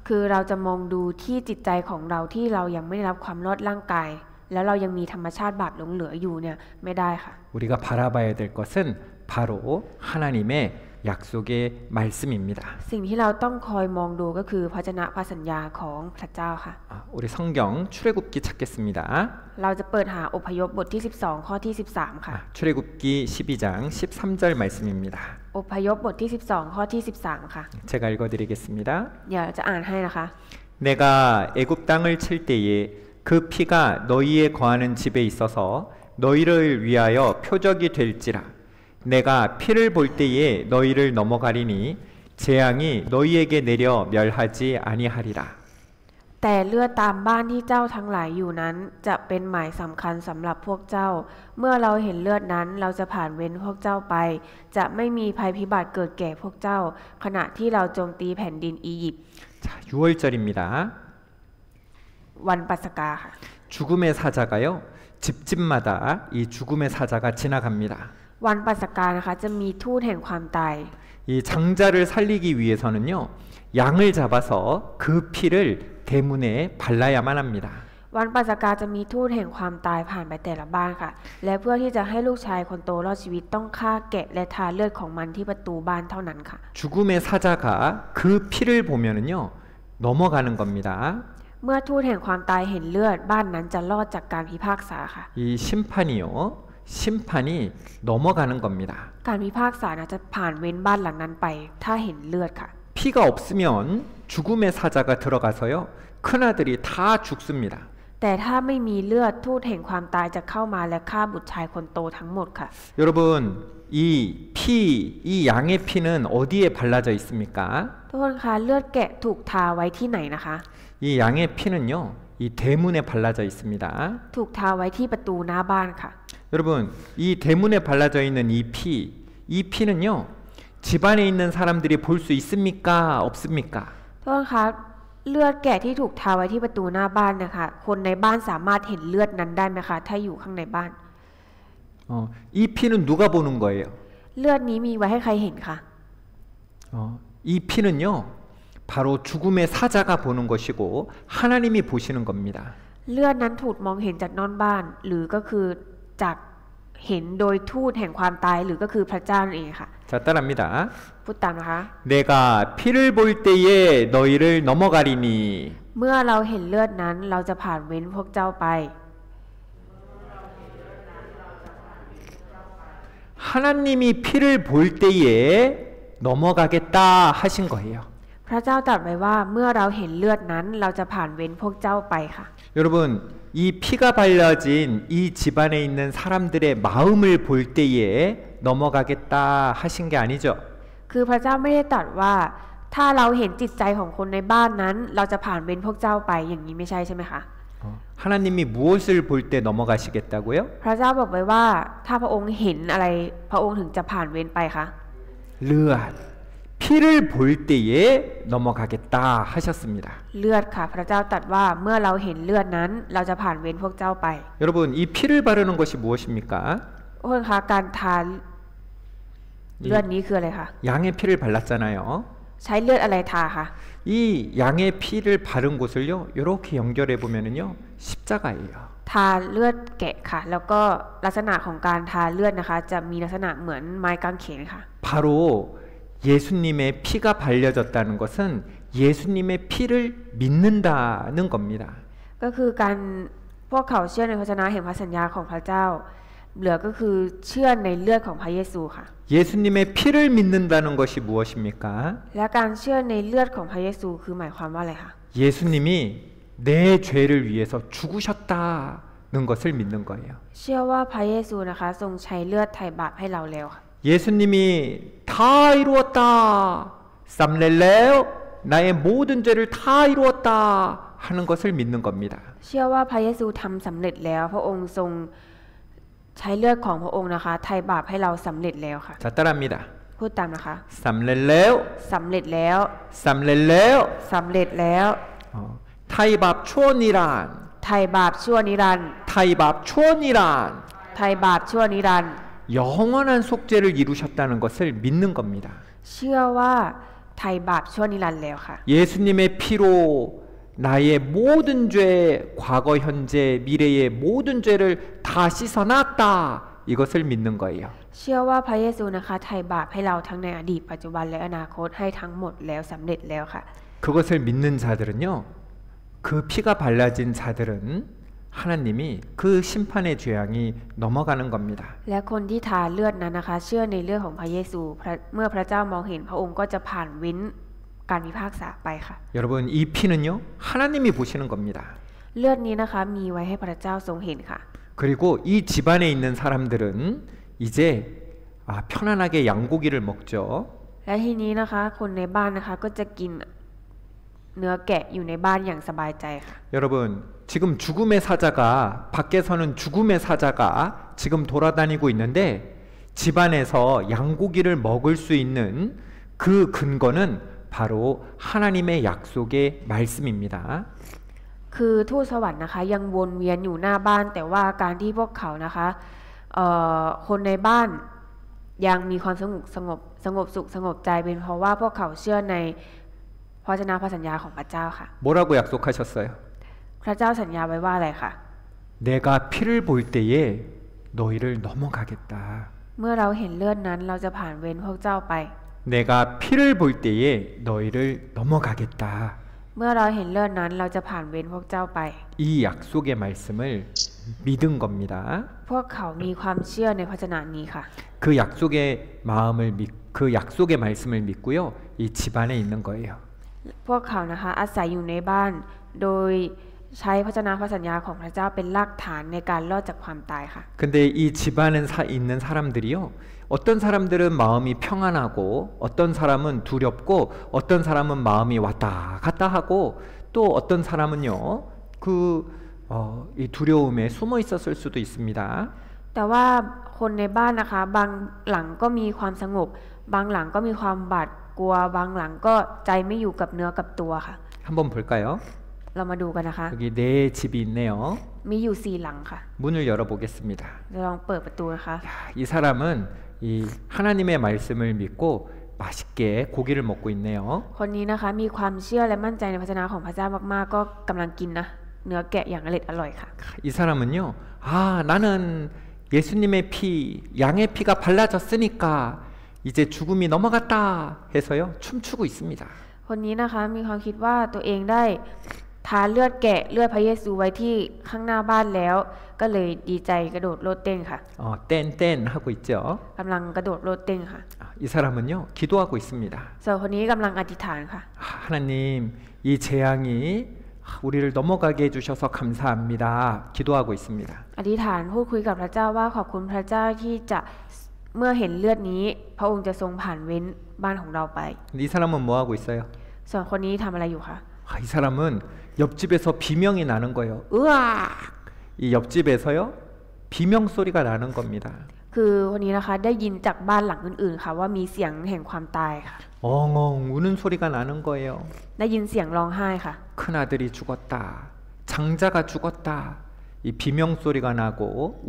คือเราจะมองดูที่จิตใจของเราที่เรายังไม่ได้รับความรอดร่างกาย แล้วเรายังมีธรรมชาติบาปหลงเหลืออยู่เนี่ยไม่ได้ค่ะ 우리가 바라봐야 될 것은 바로 하나님의 약속의 말씀입니다. สิ่งที่เราต้องคอยมองดูก็คือพระวจนะพระสัญญาของพระเจ้าค่ะ 우리 성경 출애굽기 찾겠습니다. เราจะเปิดหาอพยพบทที่12ข้อที่13ค่ะ 출애굽기 12장 13절 말씀입니다. อพยพบทที่12ข้อที่13ค่ะ 제가 읽어드리겠습니다. เดี๋ยวจะอ่านให้นะคะ 내가 애굽 땅을 칠 때에 그 피가 너희의 거하는 집에 있어서 너희를 위하여 표적이 될지라. 내가 피를 볼 때에 너희를 넘어가리니 재앙이 너희에게 내려 멸하지 아니하리라. แต่เลือดตามบ้านที่เจ้าทั้งหลายอยู่นั้นจะเป็นหมายสำคัญสำหรับพวกเจ้า เมื่อเราเห็นเลือดนั้นเราจะผ่านเว้นพวกเจ้าไป จะไม่มีภัยพิบัติเกิดแก่พวกเจ้า ขณะที่เราโจมตีแผ่นดินอียิปต์ 자, 6월절입니다. วันปัสกาค่ะ 죽음의 사자가요. 집집마다 이 죽음의 사자가 지나갑니다. วันปัสกานะคะจะมีทูตแห่งความตาย 이 장자를 살리기 위해서는요. 양을 잡아서 그 피를 대문에 발라야만 합니다. วันปัสกาจะมีทูตแห่งความตายผ่านไปแต่ละบ้านค่ะ และเพื่อที่จะให้ลูกชายคนโตรอดชีวิตต้องฆ่าแกะและทาเลือดของมันที่ประตูบ้านเท่านั้นค่ะ 죽음의 사자가 그 피를 보면은요. 넘어가는 겁니다. เมื่อทูตแห่งความตายเห็นเลือดบ้านนั้นจะรอดจากการพิพากษาค่ะ 이 심판이요. 심판이 넘어가는 겁니다. การพิพากษาจะผ่านเว้นบ้านหลังนั้นไปถ้าเห็นเลือดค่ะ 피가 없으면 죽음의 사자가 들어가서요. 큰아들이 다 죽습니다. แต่ถ้าไม่มีเลือดทูตแห่งความตายจะเข้ามาและฆ่าบุตรชายคนโตทั้งหมดค่ะ 여러분, 이 피, 이 양의 피는 어디에 발라져 있습니까? ทุกคนคะเลือดแกะถูกทาไว้ที่ไหนนะคะ 이 양의 피는요. 이 대문에 발라져 있습니다. ถูกทาไว้ที่ประตูหน้าบ้านค่ะ 여러분, 이 대문에 발라져 있는 이 피는요. 집안에 있는 사람들이 볼 수 있습니까? 없습니까? ทุกคนคะเลือดแกะที่ถูกทาไว้ที่ประตูหน้าบ้านนะคะคนในบ้านสามารถเห็นเลือดนั้นได้ไหมคะถ้าอยู่ข้างในบ้าน 이 피는 누가 보는 거예요? เลือดนี้มีไว้ให้ใครเห็นคะ 이 피는요. 바로 죽음의 사자가 보는 것이고 하나님이 보시는 겁니다. เลือดนั้นถูกมองเห็นจากนอกบ้าน หรือก็คือจากเห็นโดยทูตแห่งความตายหรือก็คือพระเจ้านั่นเองค่ะ 자, 따라합니다. พูดตามนะคะ 내가 피를 볼 때에 너희를 넘어가리니 เมื่อเราเห็นเลือดนั้นเราจะผ่านเว้นพวกเจ้าไป 하나님이 피를 볼 때에 넘어가겠다 하신 거예요. พระเจ้าตรัสไว้ว่าเมื่อเราเห็นเลือดนั้นเราจะผ่านเว้นพวกเจ้าไปค่ะ 여러분, 이 피가 발라진 이 집안에 있는 사람들의 마음을 볼 때에 넘어가겠다 하신 게 아니죠. คือพระเจ้าไม่ได้ตรัสว่าถ้าเราเห็นจิตใจของคนในบ้านนั้นเราจะผ่านเว้นพวกเจ้าไปอย่างนี้ไม่ใช่ใช่ไหมคะ 하나님이 무엇을 볼 때 넘어가시겠다고요? พระเจ้าบอกไว้ว่าถ้าพระองค์เห็นอะไรพระองค์ถึงจะผ่านเว้นไปคะ 르앗 피를 볼 때에 넘어가겠다 하셨습니다. เลือดค่ะพระเจ้าตรัสว่าเมื่อเราเห็นเลือดนั้นเราจะผ่านเว้นพวกเจ้าไป 여러분, 이 피를 바르는 것이 무엇입니까? ทุกคนคะการทาเลือดนี้คืออะไรคะ 양의 피를 발랐잖아요. ใช้เลือดอะไรทาคะ 이 양의 피를 바른 곳을요. 이렇게 연결해 보면은요. 십자가예요. ทาเลือดแกะค่ะ แล้วก็ลักษณะของการทาเลือดนะคะจะมีลักษณะเหมือนไม้กางเขนค่ะ 바로 예수님의 피가 발려졌다는 것은 예수님의 피를 믿는다는 겁니다. ก็คือการพวกเขาเชื่อในพระวจนะแห่งพระสัญญาของพระเจ้าเหลือก็คือเชื่อในเลือดของพระเยซูค่ะ 예수님의 피를 믿는다는 것이 무엇입니까? และการเชื่อในเลือดของพระเยซูคือหมายความว่าอะไรคะ 예수님이 내 죄를 위해서 죽으셨다는 것을 믿는 거예요. เชื่อว่าพระเยซูนะคะทรงใช้เลือดไถ่บาปให้เราแล้วค่ะ 예수님이 다 이루었다. 쌈렐레오 나의 모든 죄를 다 이루었다 하는 것을 믿는 겁니다. เชื่อว่าพระเยซูทำสำเร็จแล้วพระองค์ทรงใช้เลือดของพระองค์นะคะไถ่บาปให้เราสำเร็จแล้วค่ะ 자, 따라합니다. พูดตามนะคะ 삼렐레오, สำเร็จแล้ว 삼렐레오. สำเร็จแล้ว 타이밥 초원이란, ไถ่บาปชั่วนิรันดร์ 타이밥 초원이란 ไถ่บาปชั่วนิรันดร์ 영원한 속죄를 이루셨다는 것을 믿는 겁니다. เชื่อว่าไถ่บาปชั่วนิรันดร์แล้วค่ะ 예수님의 피로 나의 모든 죄, 과거, 현재, 미래의 모든 죄를 다 씻어놨다. 이것을 믿는 거예요. เชื่อว่าพระเยซูนะคะไถ่บาปให้เราทั้งในอดีตปัจจุบันและอนาคตให้ทั้งหมดแล้วสำเร็จแล้วค่ะ 그것을 믿는 자들은요, 그 피가 발라진 자들은 하나님이 그 심판의 죄악이 넘어가는 겁니다. และคนที่ทาเลือดนั้นนะคะเชื่อในเลือดของพระเยซูเมื่อพระเจ้ามองเห็นพระองค์ก็จะผ่านวินการพิพากษาไปค่ะ 여러분, 이 피는요, 하나님이 보시는 겁니다. เลือดนี้นะคะมีไว้ให้พระเจ้าทรงเห็นค่ะ 그리고 이 집안에 있는 사람들은 이제 편안하게 양고기를 먹죠. และทีนี้นะคะคนในบ้านนะคะก็จะกินเนื้อแกะอยู่ในบ้านอย่างสบายใจค่ะ 여러분, 지금 죽음의 사자가 밖에서는 죽음의 사자가 지금 돌아다니고 있는데 집안에서 양고기를 먹을 수 있는 그 근거는 바로 하나님의 약속의 말씀입니다. คือทูตสวรรค์นะคะยังวนเวียนอยู่หน้าบ้านแต่ว่าการที่พวกเขานะคะคนในบ้านยังมีความสงบสุขสงบใจเป็นเพราะว่าพวกเขาเชื่อในพระวจนะพระสัญญาของพระเจ้าค่ะ 뭐라고 약속하셨어요? พระเจ้าสัญญาไว้ว่าอะไรคะ 내가 피를 볼 때에 너희를 넘어가겠다. เมื่อเราเห็นเลือดนั้นเราจะผ่านเวรพวกเจ้าไป 내가 피를 볼 때에 너희를 넘어가겠다. เมื่อเราเห็นเลือดนั้นเราจะผ่านเวรพวกเจ้าไป 이 약속의 말씀을 믿은 겁니다. พวกเขามีความเชื่อในพระวจนะนี้ค่ะ 그 약속의 마음을 그 약속의 말씀을 믿고요. 이 집안에 있는 거예요. พวกเขานะคะอาศัยอยู่ในบ้านโดยใช้พระวจนะพระสัญญาของพระเจ้าเป็นรากฐานในการรอดจากความตายค่ะ 근데 이 집안에 있는 사람들이요. 어떤 사람들은 마음이 평안하고 어떤 사람은 두렵고 어떤 사람은 마음이 왔다 갔다 하고 또 어떤 사람은요. 이 두려움에 숨어 있었을 수도 있습니다. แต่ว่าคนในบ้านนะคะบางหลังก็มีความสงบบางหลังก็มีความบาดกลัวบางหลังก็ใจไม่อยู่กับเนื้อกับตัวค่ะ 한번 볼까요? เรามาดูกันนะคะ 여기 네 집이 있네요. มีอยู่4หลังค่ะ 문을 열어보겠습니다. เราลองเปิดประตูนะคะ 이 사람은 이 하나님의 말씀을 믿고 맛있게 고기를 먹고 있네요. คนนี้นะคะมีความเชื่อและมั่นใจในพระวจนะของพระเจ้ามากๆก็กำลังกินนะเนื้อแกะอย่างอร่อยค่ะ 이 사람은요. 나는 예수님의 피, 양의 피가 발라졌으니까 이제 죽음이 넘어갔다 해서요. 춤추고 있습니다. คนนี้นะคะมีความคิดว่าตัวเองได้ทาเลือดแกะเลือดพระเยซูไว้ที่ข้างหน้าบ้านแล้วก็เลยดีใจกระโดดโลดเต้นค่ะ 땡땡 하고 있죠. กำลังกระโดดโลดเต้นค่ะ 이 사람은요. 기도하고 있습니다. ส่วนคนนี้กำลังอธิษฐานค่ะ 하나님, 이 재앙이 우리를 넘어가게 해주셔서 감사합니다. 기도하고 있습니다. อธิษฐานพูดคุยกับพระเจ้าว่าขอบคุณพระเจ้าที่จะเมื่อเห็นเลือดนี้พระองค์จะทรงผ่านเว้นบ้านของเราไป 이 사람은 뭐 하고 있어요? ส่วนคนนี้ทำอะไรอยู่คะ 이 사람은 옆집에서 비명이 나는 거예요. 으악! 이 옆집에서요. 비명 소리가 나는 겁니다. คือคนนี้นะคะได้ยินจากบ้านหลังอื่นๆค่ะว่ามีเสียงแห่งความตายค่ะ 엉엉 우는 소리가 나는 거예요. ได้ยินเสียงร้องไห้ค่ะ 큰아들이 죽었다. 장자가 죽었다. 이 비명 소리가 나고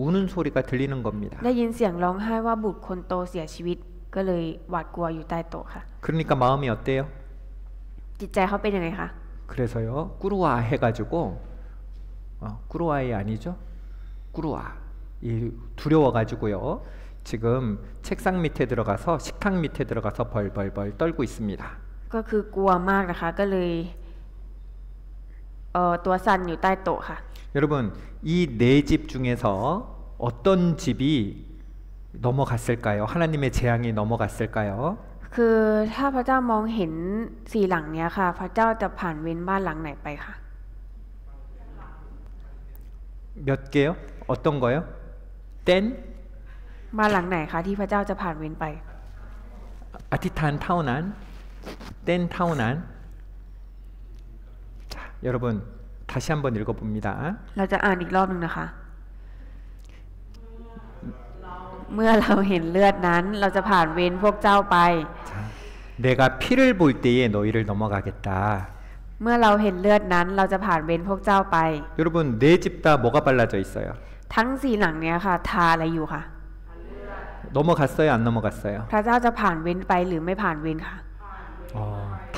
우는 소리가 들리는 겁니다. ได้ยินเสียงร้องไห้ว่าบุตรคนโตเสียชีวิตก็เลยหวาดกลัวอยู่ใต้โต๊ะค่ะ 그러니까 마음이 어때요? จิตใจเขาเป็นยังไงคะ 그래서요. 꾸루아 해가지고 꾸루아이 아니죠? 꾸루아. 이 두려워가지고요. 지금 책상 밑에 들어가서 식탁 밑에 들어가서 벌벌벌 떨고 있습니다. ก็คือกลัวมากนะคะก็เลยตัวสั่นอยู่ใต้โต๊ะค่ะ 여러분, 이 네 집 중에서 어떤 집이 넘어갔을까요? 하나님의 재앙이 넘어갔을까요? คือถ้าพระเจ้ามองเห็น4หลังเนี้ยค่ะพระเจ้าจะผ่านเว้นบ้านหลังไหนไปคะ 몇 개요? 어떤 거요? 땐? บ้านหลังไหนคะที่พระเจ้าจะผ่านเว้นไป 아티탄 타오난? 땐 타오난? 여러분 다시 한번 읽어봅니다. เราจะอ่านอีกรอบหนึ่งนะคะ เมื่อเราเห็นเลือดนั้นเราจะผ่านเว้นพวกเจ้าไป 자, 내가 피를 볼 때에 너희를 넘어가겠다. เมื่อเราเห็นเลือดนั้นเราจะผ่านเว้นพวกเจ้าไป 여러분 네 집 다 뭐가 발라져 있어요? ทั้งสี่หลังเนี้ยค่ะทาอะไรอยู่คะ 넘어갔어요? 안 넘어갔어요? พระเจ้าจะผ่านเว้นไปหรือไม่ผ่านเว้นคะ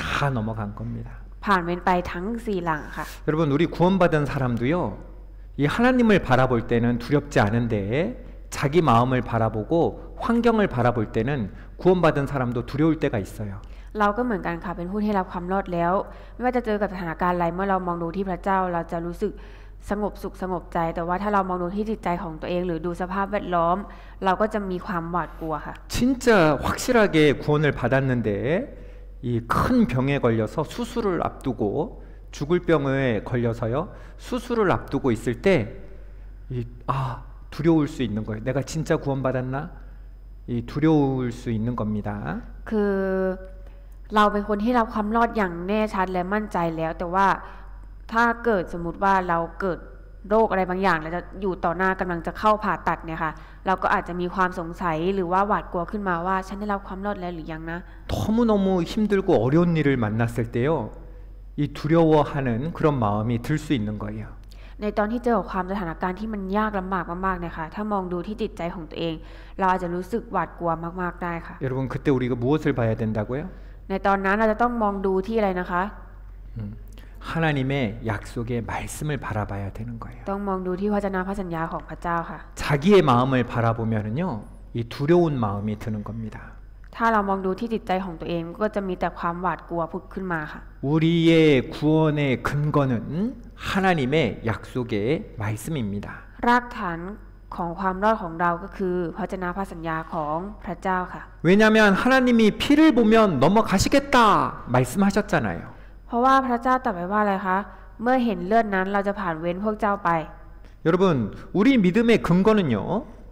다 넘어간 겁니다. ผ่านเว้นไปทั้งสี่หลังค่ะ 여러분 우리 구원받은 사람도요. 이 하나님을 바라볼 때는 두렵지 않은데 자기 마음을 바라보고 환경을 바라볼 때는 구원받은 사람도 두려울 때가 있어요. เราก็เหมือนกันค่ะเป็นผู้ที่รับความรอดแล้ว ไม่ว่าจะเจอกับสถานการณ์อะไรเมื่อเรามองดูที่พระเจ้าเราจะรู้สึกสงบสุขสงบใจ แต่ว่าถ้าเรามองดูที่จิตใจของตัวเองหรือดูสภาพแวดล้อม เราก็จะมีความหวาดกลัวค่ะ 진짜 확실하게 구원을 받았는데 이 큰 병에 걸려서 수술을 앞두고 죽을 병에 걸려서요. 수술을 앞두고 있을 때 두려울 수 있는 거예요. 내가 진짜 구원받았나? 두려울 수 있는 겁니다. คือเราเป็นคนที่รับความรอดอย่างแน่ชัดและมั่นใจแล้ว แต่ว่าถ้าเกิดสมมุติว่าเราเกิดโรคอะไรบางอย่างแล้วจะอยู่ต่อหน้ากำลังจะเข้าผ่าตัดเนี่ยค่ะเราก็อาจจะมีความสงสัยหรือว่าหวาดกลัวขึ้นมาว่าฉันได้รับความรอดแล้วหรือยังนะ 너무너무 힘들고 어려운 일을 만났을 때요. 이 두려워하는 그런 마음이 들 수 있는 거예요. ในตอนที่เจอกับความสถานการณ์ที่มันยากลำบากมากๆเนี่ยค่ะถ้ามองดูที่จิตใจของตัวเอง เราอาจจะรู้สึกหวาดกลัวมากๆได้ค่ะ 여러분 그때 우리가 무엇을 봐야 된다고요? ในตอนนั้นเราจะต้องมองดูที่อะไรนะคะ 하나님의 약속의 말씀을 바라봐야 되는 거예요. ต้องมองดูที่พระชนะพระสัญญาของพระเจ้าค่ะ 자기의 마음을 바라보면은요, 이 두려운 마음이 드는 겁니다. ถ้าเรามองดูที่จิตใจของตัวเองก็จะมีแต่ความหวาดกลัวผุดขึ้นมาค่ะ 우리의 구원의 근거는 하나님의 약속의 말씀입니다. รากฐานของความรอดของเราก็คือพระชนะพระสัญญาของพระเจ้าค่ะ 왜냐하면 하나님이 피를 보면 넘어가시겠다 말씀하셨잖아요. เพราะว่าพระเจ้าตรัสไว้ว่าอะไรคะเมื่อเห็นเลือดนั้นเราจะผ่านเว้นพวกเจ้าไป 여러분 우리 믿음의 근거는요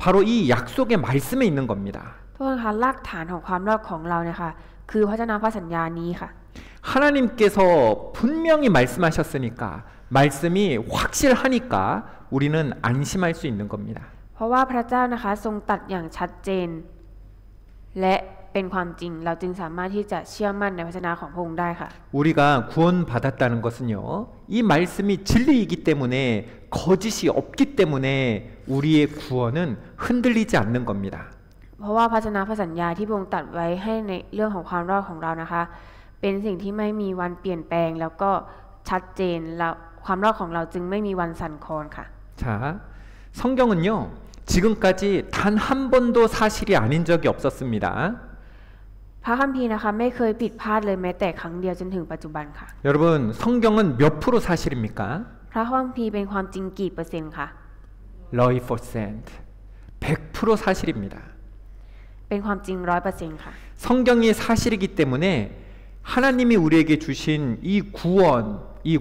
바로 이 약속의 말씀에 있는 겁니다. ทุกคนคะรากฐานของความรอดของเราเนี่ยค่ะคือพระชนะพระสัญญานี้ค่ะ 하나님께서 분명히 말씀하셨으니까 말씀이 확실하니까 우리는 안심할 수 있는 겁니다. เพราะว่าพระเจ้านะคะทรงตรัสอย่างชัดเจน และเป็นความจริงเราจึงสามารถที่จะเชื่อมั่นในพระชนะของพระองค์ได้ค่ะ 우리가 구원받았다는 것은요 이 말씀이 진리이기 때문에 거짓이 없기 때문에 우리의 구원은 흔들리지 않는 겁니다. เพราะว่าพระชนะพระสัญญาที่พระองค์ตรัสไว้ให้ในเรื่องของความรอดของเรานะคะเป็นสิ่งที่ไม่มีวันเปลี่ยนแปลงแล้วก็ชัดเจนแล้วความรอดของเราจึงไม่มีวันสั่นคลอนค่ะ 자, 성경은요 지금까지 단 한 번도 사실이 아닌 적이 없었습니다. พระคัมภีร์นะคะไม่เคยผิดพลาดเลยแม้แต่ครั้งเดียวจนถึงปัจจุบันค่ะ 여러분 성경은 몇 프로 사실입니까? พระคัมภีร์เป็นความจริงกี่เปอร์เซ็นต์ค่ะ 100% 사실입니다. เป็นความจริง 100% ค่ะ 성경이 사실이기 때문에 하나님이 우리에게 주신 이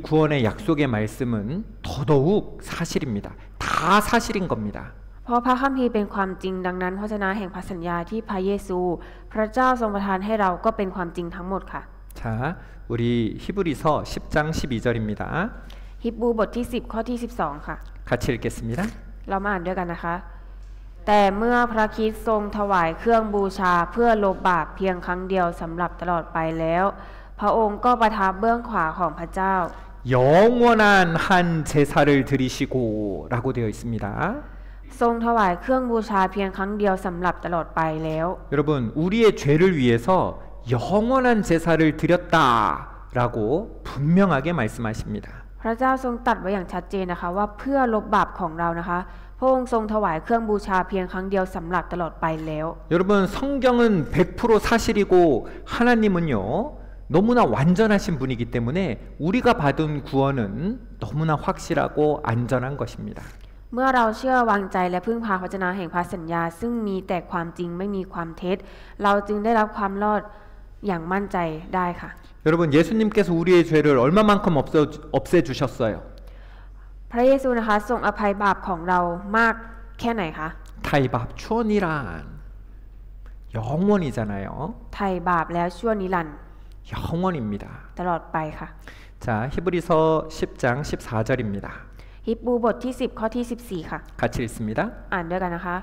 구원의 약속의 말씀은 더더욱 사실입니다. 다 사실인 겁니다. เพราะพระคัมภีร์เป็นความจริงดังนั้นพระชนะแห่งพระสัญญาที่พระเยซูพระเจ้าทรงประทานให้เราก็เป็นความจริงทั้งหมดค่ะ 자, 우리 히브리서 10장 12절입니다. ฮิบรูบทที่10ข้อที่12ค่ะ 같이 읽겠습니다. เรามาอ่านด้วยกันนะคะ แต่เมื่อพระคริสต์ทรงถวายเครื่องบูชาเพื่อลบบาปเพียงครั้งเดียวสำหรับตลอดไปแล้ว พระองค์ก็ประทับเบื้องขวาของพระเจ้า 영원한 한 제사를 드리시고 라고 되어 있습니다. ทรงถวายเครื่องบูชาเพียงครั้งเดียวสำหรับตลอดไปแล้ว 여러분 우리의 죄를 위해서 영원한 제사를 드렸다라고 분명하게 말씀하십니다. พระเจ้าทรงตรัสไว้อย่างชัดเจนนะคะว่าเพื่อลบบาปของเรานะคะพระองค์ทรงถวายเครื่องบูชาเพียงครั้งเดียวสำหรับตลอดไปแล้ว 여러분 성경은 100% 사실이고 하나님은요 너무나 완전하신 분이기 때문에 우리가 받은 구원은 너무나 확실하고 안전한 것입니다. เมื่อเราเชื่อวางใจและพึ่งพาพระวจนะแห่งพระสัญญาซึ่งมีแต่ความจริงไม่มีความเท็จเราจึงได้รับความรอดอย่างมั่นใจได้ค่ะ 여러분 예수님께서 우리의 죄를 얼마만큼 없애주셨어요? พระเยซูนะคะทรงอภัยบาปของเรามากแค่ไหนคะ 타이밥 추원이란 영원이잖아요. ไถ่บาปแล้วชั่วนิรันดร์ 영원입니다. ตลอดไปค่ะ 자, 자, 히브리서 10장 14절입니다. ฮิบรูบทที่10ข้อที่14ค่ะ 같이 읽습니다. อ่านด้วยกันนะคะ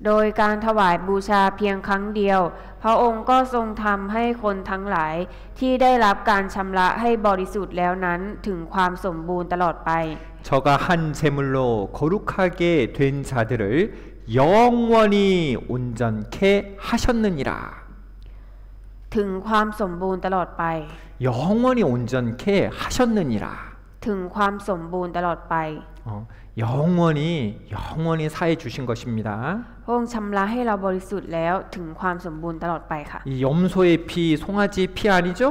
โดยการถวายบูชาเพียงครั้งเดียว พระองค์ก็ทรงทำให้คนทั้งหลายที่ได้รับการชำระให้บริสุทธิ์แล้วนั้นถึงความสมบูรณ์ตลอดไป 저가 한 제물로 거룩하게 된 자들을 영원히 온전케 하셨느니라. ถึงความสมบูรณ์ตลอดไป 영원히 온전케 하셨느니라. ถึงความสมบูรณ์ตลอดไป 영원히 사해 주신 것입니다. พระองค์ชำระให้เราบริสุทธิ์แล้วถึงความสมบูรณ์ตลอดไปค่ะ 이 염소의 피, 송아지 피 아니죠?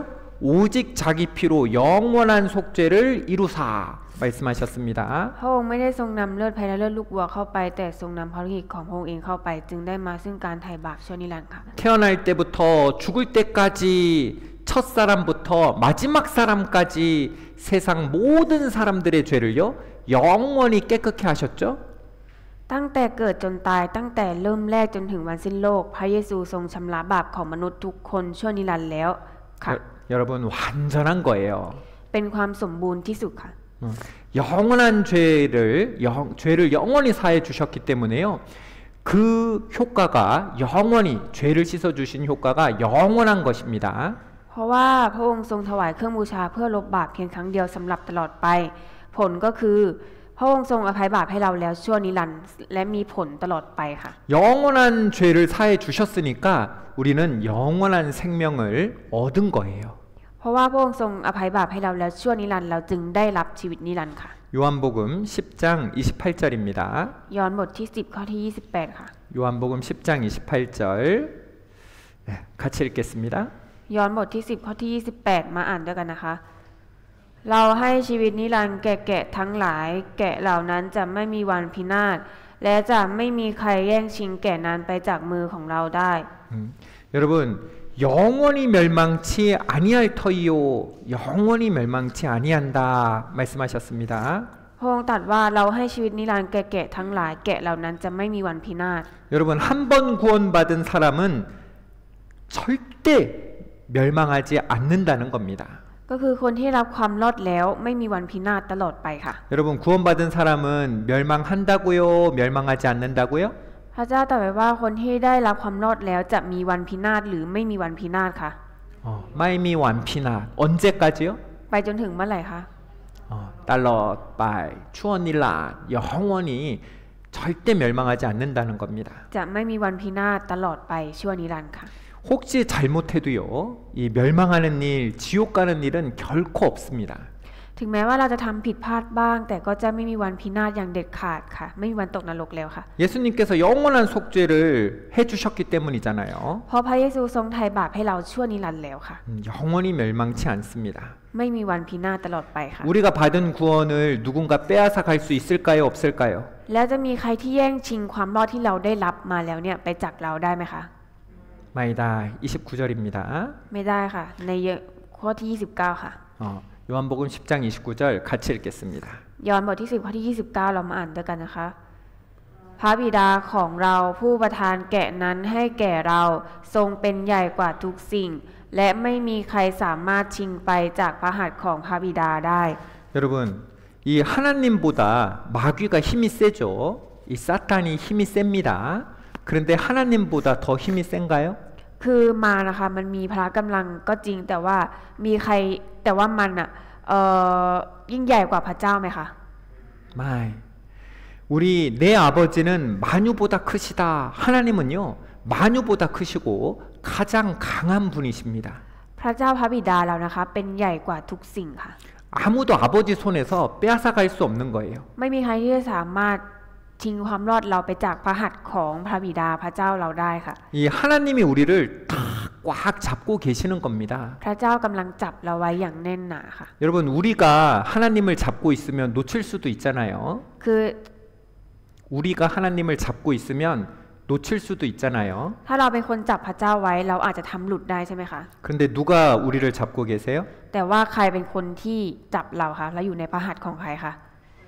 오직 자기 피로 영원한 속죄를 이루사 말씀하셨습니다. พระองค์ไม่ได้ทรงนำเลือดแพะและเลือดลูกวัวเข้าไปแต่ทรงนำพระฤทธิ์ของพระองค์เองเข้าไปจึงได้มาซึ่งการไถ่บาปชั่วนิรันดร์ค่ะ 태어날 때부터 죽을 때까지 첫 사람부터 마지막 사람까지 세상 모든 사람들의 죄를요 영원히 깨끗게 하셨죠. ตั้งแต่เกิดจนตายตั้งแต่เริ่มแรกจนถึงวันสิ้นโลกพระเยซูทรงชำระบาปของมนุษย์ทุกคนชั่วนิรันดร์แล้วค่ะ 여러분 완전한 거예요. เป็นความสมบูรณ์ที่สุดค่ะ 영원한 죄를 영원히 사해 주셨기 때문에요. 그 효과가 영원히 죄를 씻어 주신 효과가 영원한 것입니다. เพราะว่าพระองค์ทรงถวายเครื่องบูชาเพื่อลบบาปเพียงครั้งเดียวสำหรับตลอดไปผลก็คือพระองค์ทรงอภัยบาปให้เราแล้วชั่วนิรันดร์และมีผลตลอดไปค่ะ 영원한 죄를 사해 주셨으니까 우리는 영원한 생명을 얻은 거예요. เพราะว่าพระองค์ทรงอภัยบาปให้เราแล้วชั่วนิรันดร์เราจึงได้รับชีวิตนิรันดร์ค่ะ 요한복음 10장 28절입니다. ยอห์นบทที่10ข้อที่28ค่ะ 요한복음 10장 28절 네, 같이 읽겠습니다. ยอห์นบทที่10ข้อที่28มาอ่านด้วยกันนะคะเราให้ชีวิตนิรันดร์แก่แกะทั้งหลายแกะเหล่านั้นจะไม่มีวันพินาศและจะไม่มีใครแย่งชิงแกะนั้นไปจากมือของเราได้ 여러분 영원히 멸망치 아니할 터이요 영원히 멸망치 아니한다 말씀하셨습니다. พระองค์ตรัสว่าเราให้ชีวิตนิรันดร์แก่แกะทั้งหลายแกะเหล่านั้นจะไม่มีวันพินาศ 여러분 한 번 구원받은 사람은 절대 멸망하지 않는다는 겁니다. ก็คือคนที่รับความรอดแล้วไม่มีวันพินาศตลอดไปค่ะ 여러분 구원받은 사람은 멸망한다고요? 멸망하지 않는다고요? พระเจ้าตรัสไว้ว่าคนที่ได้รับความรอดแล้วจะมีวันพินาศหรือไม่มีวันพินาศค่ะ 마이미 완피나 언제까지요? ไปจนถึงเมื่อไหร่คะ 달러 바이 추원일라 영원히 절대 멸망하지 않는다는 겁니다. จะไม่มีวันพินาศตลอดไปชั่วนิรันดร์ค่ะ 혹시 잘못해도요, 이 멸망하는 일, 지옥 가는 일은 결코 없습니다. ถึงแม้ว่าเราจะทำผิดพลาดบ้างแต่ก็จะไม่มีวันพินาศอย่างเด็ดขาดค่ะไม่มีวันตกนรกแล้วค่ะ 예수님께서 영원한 속죄를 해주셨기 때문이잖아요. เพราะพระเยซูทรงไถ่บาปให้เราชั่วนิรันดร์แล้วค่ะ 영원히 멸망치 않습니다. ไม่มีวันพินาศตลอดไปค่ะ 우리가 받은 구원을 누군가 빼앗아 갈 수 있을까요, 없을까요? แล้วจะมีใครที่แย่งชิงความรอดที่เราได้รับมาแล้วเนี่ยไปจากเราได้ไหมคะ 마이다 29절입니다. ไม่ได้ค่ะในข้อที่29ค่ะ 요한복음 10장 29절 같이 읽겠습니다. ยอห์นบทที่10ข้อที่29เรามาอ่านด้วยกันนะคะพระบิดาของเราผู้ประทานแกะนั้นให้แก่เราทรงเป็นใหญ่กว่าทุกสิ่งและไม่มีใครสามารถชิงไปจากพระหัตถ์ของพระบิดาได้ 여러분 이 하나님보다 마귀가 힘이 세죠. 이 사탄이 힘이 셉니다. 그런데 하나님보다 더 힘이 센가요? คือมานะคะมันมีพละกำลังก็จริงแต่ว่ามีใครแต่ว่ามันอ่ะยิ่งใหญ่กว่าพระเจ้าไหมคะ 마이 우리 내 아버지는 만유보다 크시다. 하나님은요 만유보다 크시고 가장 강한 분이십니다. พระเจ้าพระบิดาเรานะคะเป็นใหญ่กว่าทุกสิ่งค่ะ 아무도 아버지 손에서 빼앗아갈 수 없는 거예요. ไม่มีใครที่จะสามารถชิงความรอดเราไปจากพระหัตถ์ของพระบิดาพระเจ้าเราได้ค่ะ 이 하나님이 우리를 다 꽉 잡고 계시는 겁니다. พระเจ้ากำลังจับเราไว้อย่างแน่นหนาค่ะ 여러분 우리가 하나님을 잡고 있으면 놓칠 수도 있잖아요. คือ 우리가 하나님을 잡고 있으면 놓칠 수도 있잖아요. ถ้าเราเป็นคนจับพระเจ้าไว้เราอาจจะทำหลุดได้ใช่ไหมคะ 그런데 누가 우리를 잡고 계세요? แต่ว่าใครเป็นคนที่จับเราคะแล้วอยู่ในพระหัตถ์ของใครคะ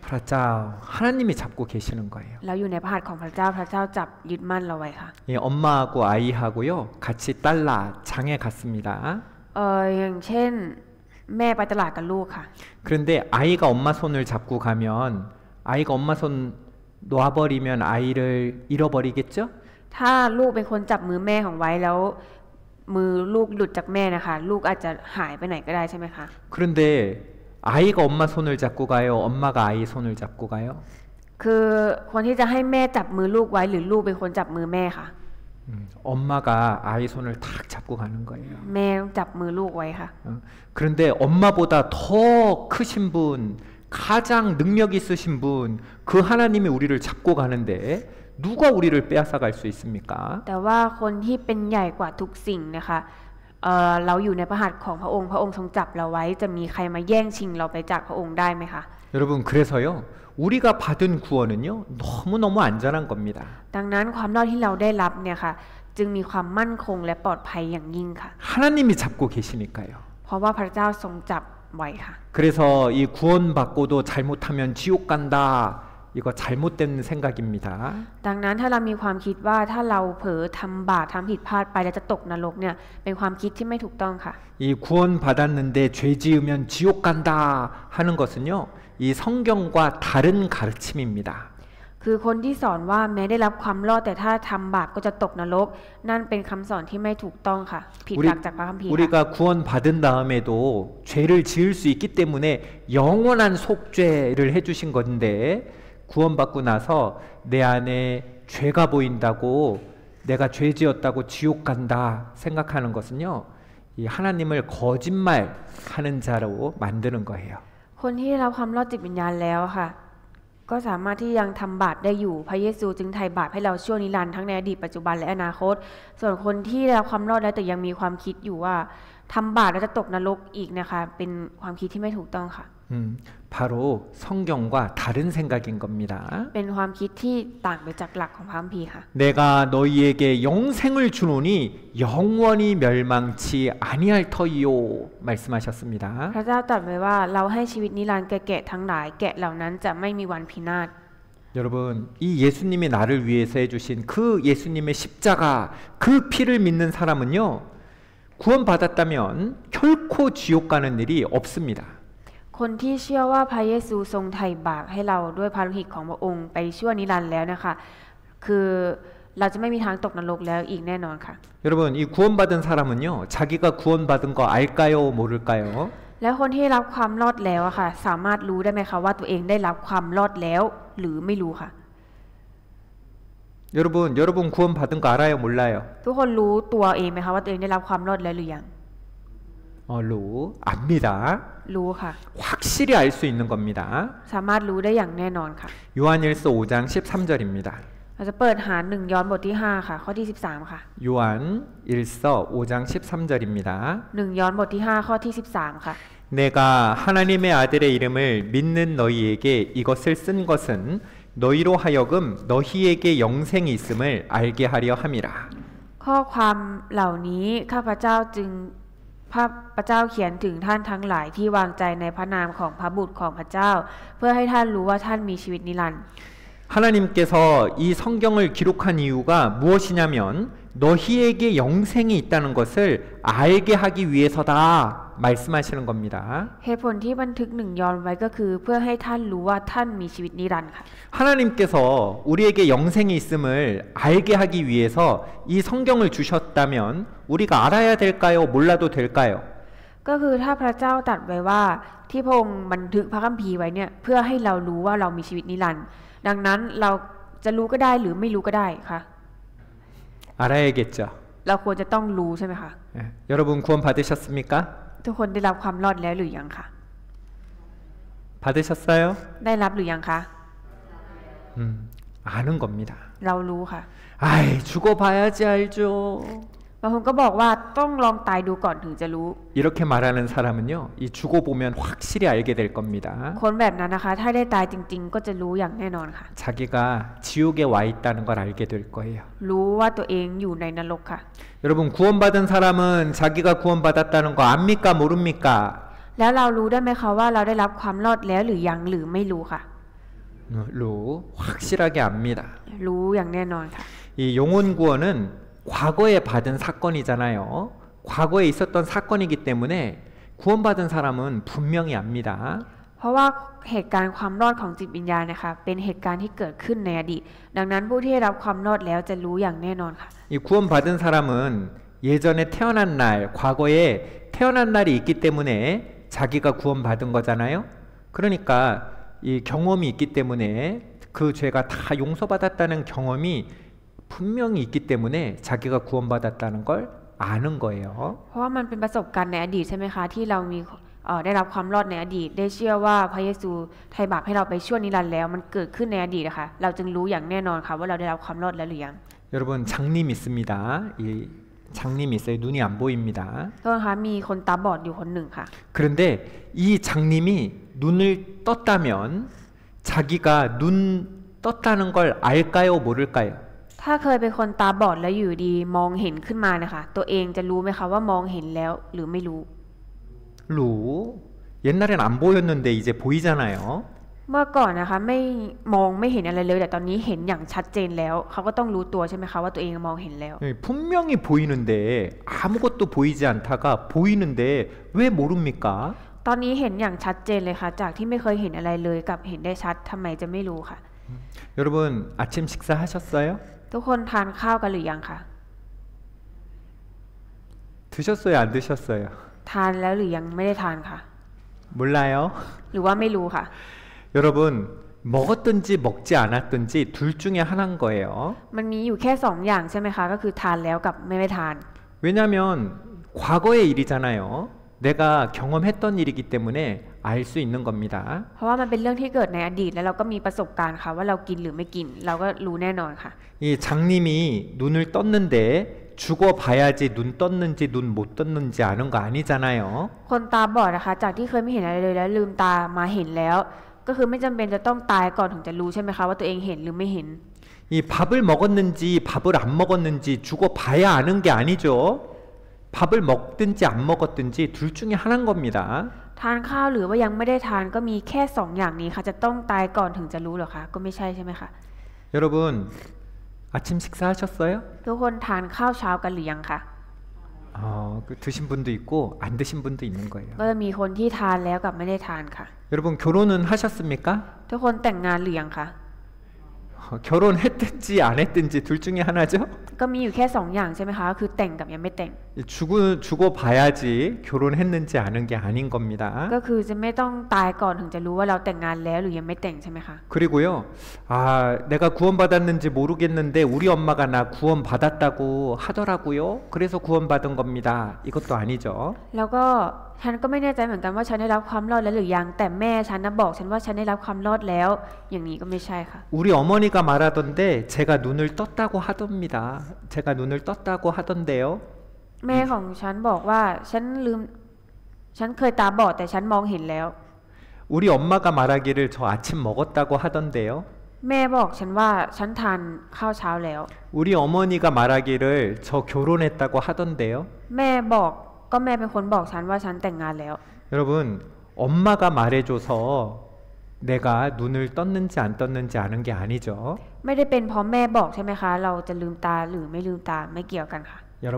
พระเจ้า 하나님이 잡고 계시는 거예요. เราอยู่ในพระหัตถ์ของพระเจ้าพระเจ้าจับยึดมั่นเราไว้ค่ะ 예, 엄마하고 아이하고요 같이 딸라 장에 갔습니다. อย่างเช่น แม่ไปตลาดกับลูกค่ะ 그런데 아이가 엄마 손을 잡고 가면 아이가 엄마 손 놔버리면 아이를 잃어버리겠죠? ถ้าลูกเป็นคนจับมือแม่ของไว้แล้วมือลูกหลุดจากแม่นะคะลูกอาจจะหายไปไหนก็ได้ใช่ไหมคะ 그런데 아이가 엄마 손을 잡고 가요? 엄마가 아이 손을 잡고 가요? คือคนที่จะให้แม่จับมือลูกไว้หรือลูกเป็นคนจับมือแม่ค่ะ 엄마가 아이 손을 탁 잡고 가는 거예요. แม่ต้องจับมือลูกไว้ค่ะ 그런데 엄마보다 더 크신 분, 가장 능력 있으신 분, 그 하나님이 우리를 잡고 가는데 누가 우리를 빼앗아 갈 수 있습니까? แต่ว่าคนที่เป็นใหญ่กว่าทุกสิ่งนะคะเราอยู่ในพระหัตถ์ของพระองค์พระองค์ทรงจับเราไว้จะมีใครมาแย่งชิงเราไปจากพระองค์ได้ไหมคะ 여러분 그래서요 우리가 받은 구원은요 너무너무 안전한 겁니다. ดังนั้นความรอดที่เราได้รับเนี่ยค่ะจึงมีความมั่นคงและปลอดภัยอย่างยิ่งค่ะ 하나님이 잡고 계시니까요. เพราะว่าพระเจ้าทรงจับไว้ค่ะ 그래서 이 구원받고도 잘못하면 지옥 간다. 이거 잘못된 생각입니다. ดังนั้นถ้าเรามีความคิดว่าถ้าเราเผลอทำบาปทำผิดพลาดไปแล้วจะตกนรกเนี่ยเป็นความคิดที่ไม่ถูกต้องค่ะ 이 구원받았는데 죄 지으면 지옥 간다 하는 것은요. 이 성경과 다른 가르침입니다. คือคนที่สอนว่าแม้ได้รับความรอดแต่ถ้าทำบาปก็จะตกนรกนั่นเป็นคำสอนที่ไม่ถูกต้องค่ะผิดหลักจากพระคัมภีร์ 우리가 구원받은 다음에도 죄를 지을 수 있기 때문에 영원한 속죄를 해주신 건데 구원받고 나서 내 안에 죄가 보인다고 내가 죄 지었다고 지옥 간다 생각하는 것은요. 이 하나님을 거짓말하는 자로 만드는 거예요. คนที่ได้รับความรอดจิตวิญญาณแล้วค่ะก็สามารถที่ยังทำบาปได้อยู่พระเยซูจึงไถ่บาปให้เราชั่วนิรันดร์ทั้งในอดีตปัจจุบันและอนาคตส่วนคนที่ได้รับความรอดแล้วแต่ยังมีความคิดอยู่ว่าทำบาปแล้วจะตกนรกอีกนะคะเป็นความคิดที่ไม่ถูกต้องค่ะ 바로 성경과 다른 생각인 겁니다. เป็นความคิดที่ต่างไปจากหลักของพระคัมภีร์ค่ะ 내가 너희에게 영생을 주노니 영원히 멸망치 아니할 터이요 말씀하셨습니다. พระเจ้าตรัสไว้ว่าเราให้ชีวิตนิรันดร์แก่แกะทั้งหลายแกะเหล่านั้นจะไม่มีวันพินาศ 여러분 이 예수님이 나를 위해서 해주신 그 예수님의 십자가 그 피를 믿는 사람은요 구원받았다면 결코 지옥 가는 일이 없습니다. คนที่เชื่อว่าพระเยซูทรงไถ่บาปให้เราด้วยพระโลหิตของพระองค์ไปชั่วนิรันดร์แล้วนะคะคือเราจะไม่มีทางตกนรกแล้วอีกแน่นอนค่ะ 여러분 이 구원받은 사람은요 자기가 구원받은 거 알까요 모를까요? แล้วคนที่รับความรอดแล้วอะค่ะสามารถรู้ได้ไหมคะว่าตัวเองได้รับความรอดแล้วหรือไม่รู้ค่ะ 여러분 구원받은 거 알아요 몰라요? ทุกคนรู้ตัวเองไหมคะว่าตัวเองได้รับความรอดแล้วหรือยัง 루 압니다. รู้ค่ะ 확실히 알 수 있는 겁니다. สามารถรู้ได้อย่างแน่นอนค่ะ 요한일서 5장 13절입니다. เราจะเปิดหา1ยอห์นบทที่5ค่ะข้อที่13ค่ะ 요한일서 5장 13절입니다. 1ยอห์นบทที่5ข้อที่13ค่ะ 내가 하나님의 아들의 이름을 믿는 너희에게 이것을 쓴 것은 너희로 하여금 너희에게 영생이 있음을 알게 하려 함이라. ข้อความเหล่านี้ข้าพเจ้าจึงพระเจ้าเขียนถึงท่านทั้งหลายที่วางใจในพระนามของพระบุตรของพระเจ้าเพื่อให้ท่านรู้ว่าท่านมีชีวิตนิรันดร์ 하나님께서 이 성경을 기록한 이유가 무엇이냐면 너희에게 영생이 있다는 것을 알게 하기 위해서다 말씀하시는 겁니다. เหตุผลที่บันทึก1ยอห์นไว้ก็คือเพื่อให้ท่านรู้ว่าท่านมีชีวิตนิรันดร์ค่ะ 하나님께서 우리에게 영생이 있음을 알게 하기 위해서 이 성경을 주셨다면 우리가 알아야 될까요? 몰라도 될까요? ก็คือถ้าพระเจ้าตรัสไว้ว่าที่พระองค์บันทึกพระคัมภีร์ไว้เนี่ยเพื่อให้เรารู้ว่าเรามีชีวิตนิรันดร์ดังนั้นเราจะรู้ก็ได้หรือไม่รู้ก็ได้ค่ะ 알아야겠죠. เราควรจะต้องรู้ใช่ไหมคะ 여러분 구원 받으셨습니까? ทุกคนได้รับความรอดแล้วหรือยังคะ 받으셨어요? ได้รับหรือยังคะ 아는 겁니다. เรารู้ค่ะ 아이 죽어봐야지 알죠. บางคนก็บอกว่าต้องลองตายดูก่อนถึงจะรู้ 이렇게 말하는 사람은요, 이 죽어보면 확실히 알게 될 겁니다. คนแบบนั้นนะคะถ้าได้ตายจริงๆก็จะรู้อย่างแน่นอนค่ะ 자기가 지옥에 와 있다는 걸 알게 될 거예요. รู้ว่าตัวเองอยู่ในนรกค่ะ 여러분 구원받은 사람은 자기가 구원받았다는 거 압니까 모릅니까? แล้วเรารู้ได้ไหมคะว่าเราได้รับความรอดแล้วหรือยังหรือไม่รู้ค่ะ 루 확실하게 압니다. รู้อย่างแน่นอนค่ะ 이 영혼 구원은 과거에 받은 사건이잖아요. 과거에 있었던 사건이기 때문에 구원받은 사람은 분명히 압니다. เพราะว่าเหตุการณ์ความรอดของจิตวิญญาณนะคะเป็นเหตุการณ์ที่เกิดขึ้นในอดีตดังนั้นผู้ที่ได้รับความรอดแล้วจะรู้อย่างแน่นอนค่ะ 이 구원받은 사람은 예전에 태어난 날, 과거에 태어난 날이 있기 때문에 자기가 구원받은 거잖아요. 그러니까 이 경험이 있기 때문에 그 죄가 다 용서받았다는 경험이 분명히 있기 때문에 자기가 구원받았다는 걸 아는 거예요. เพราะว่ามันเป็นประสบการณ์ในอดีตใช่ไหมคะที่เรามีได้รับความรอดในอดีตได้เชื่อว่าพระเยซูไถ่บาปให้เราไปชั่วนิรันดร์แล้วมันเกิดขึ้นในอดีตนะคะเราจึงรู้อย่างแน่นอนค่ะว่าเราได้รับความรอดแล้วหรือยัง 여러분 장님 있습니다. 이 장님이 있어요. 눈이 안 보입니다. โทษนะคะมีคนตาบอดอยู่คนหนึ่งค่ะ 그런데 이 장님이 눈을 떴다면 자기가 눈 떴다는 걸 알까요? 모를까요? ถ้าเคยเป็นคนตาบอดแล้วอยู่ดีมองเห็นขึ้นมานะคะตัวเองจะรู้ไหมคะว่ามองเห็นแล้วหรือไม่รู้ 루 옛날엔 안 보였는데 이제 보이잖아요. เมื่อก่อนนะคะไม่มองไม่เห็นอะไรเลยแต่ตอนนี้เห็นอย่างชัดเจนแล้วเขาก็ต้องรู้ตัวใช่ไหมคะว่าตัวเองมองเห็นแล้ว 분명히 보이는데 아무것도 보이지 않다가 보이는데 왜 모릅니까? ตอนนี้เห็นอย่างชัดเจนเลยค่ะจากที่ไม่เคยเห็นอะไรเลยกับเห็นได้ชัดทำไมจะไม่รู้ค่ะ 여러분 아침 식사하셨어요? ทุกคนทานข้าวกันหรือยังคะ 드셨어요? 안 드셨어요? ทานแล้วหรือยังไม่ได้ทานค่ะ 몰라요? หรือว่าไม่รู้ค่ะ 여러분 먹었든지 먹지 않았든지 둘 중에 하나인 거예요. มันมีอยู่แค่2อย่างใช่ไหมคะก็คือทานแล้วกับไม่ได้ทาน 왜냐하면 과거의 일이잖아요. 내가 경험했던 일이기 때문에 알 수 있는 겁니다. เพราะว่ามันเป็นเรื่องที่เกิดในอดีตแล้วเราก็มีประสบการณ์ค่ะว่าเรากินหรือไม่กินเราก็รู้แน่นอนค่ะ 이 장님이 눈을 떴는데 죽어봐야지 눈 떴는지 눈 못 떴는지 아는 거 아니잖아요. คนตาบอดนะคะจากที่เคยไม่เห็นอะไรเลยแล้วลืมตามาเห็นแล้วก็คือไม่จำเป็นจะต้องตายก่อนถึงจะรู้ใช่ไหมคะว่าตัวเองเห็นหรือไม่เห็น 이 밥을 먹었는지 밥을 안 먹었는지 죽어봐야 아는 게 아니죠. 밥을 먹든지 안 먹었든지 둘 중에 하나인 겁니다. ทานข้าวหรือว่ายังไม่ได้ทานก็มีแค่2อย่างนี้ค่ะจะต้องตายก่อนถึงจะรู้เหรอคะก็ไม่ใช่ใช่ไหมคะ 여러분 아침 식사하셨어요? ทุกคนทานข้าวเช้ากันหรือยังคะ 드신 분도 있고 안 드신 분도 있는 거예요. ก็จะมีคนที่ทานแล้วกับไม่ได้ทานค่ะ 여러분 결혼은 하셨습니까? ทุกคนแต่งงานหรือยังคะ 결혼했든지 안 했든지 둘 중에 하나죠? ก็มีอยู่แค่2อย่างใช่ไหมคะคือแต่งกับยังไม่แต่ง 죽어봐야지 결혼했는지 아는 게 아닌 겁니다. ก็คือจะไม่ต้องตายก่อนถึงจะรู้ว่าเราแต่งงานแล้วหรือยังไม่แต่งใช่ไหมคะ 그리고요, 내가 구원받았는지 모르겠는데 우리 엄마가 나 구원받았다고 하더라고요. 그래서 구원받은 겁니다. 이것도 아니죠. แล้วก็ฉันก็ไม่แน่ใจเหมือนกันว่าฉันได้รับความรอดแล้วหรือยังแต่แม่ฉันนะบอกฉันว่าฉันได้รับความรอดแล้วอย่างนี้ก็ไม่ใช่ค่ะ 우리 어머니가 말하던데 제가 눈을 떴다고 하답니다. 제가 눈을 떴다고 하던데요. แม่ของฉันบอกว่าฉันเคยตาบอดแต่ฉันมองเห็นแล้ว 우리 엄마가 말하기를 저 아침 먹었다고 하던데요. แม่บอกฉันว่าฉันทานข้าวเช้าแล้ว 우리 어머니가 말하기를 저 결혼했다고 하던데요. แม่บอกก็แม่เป็นคนบอกฉันว่าฉันแต่งงานแล้ว 여러분 엄마가 말해줘서 내가 눈을 떴는지 안 떴는지 아는 게 아니죠. ไม่ได้เป็นเพราะแม่บอกใช่ไหมคะเราจะลืมตาหรือไม่ลืมตาไม่เกี่ยวกันค่ะ 여러분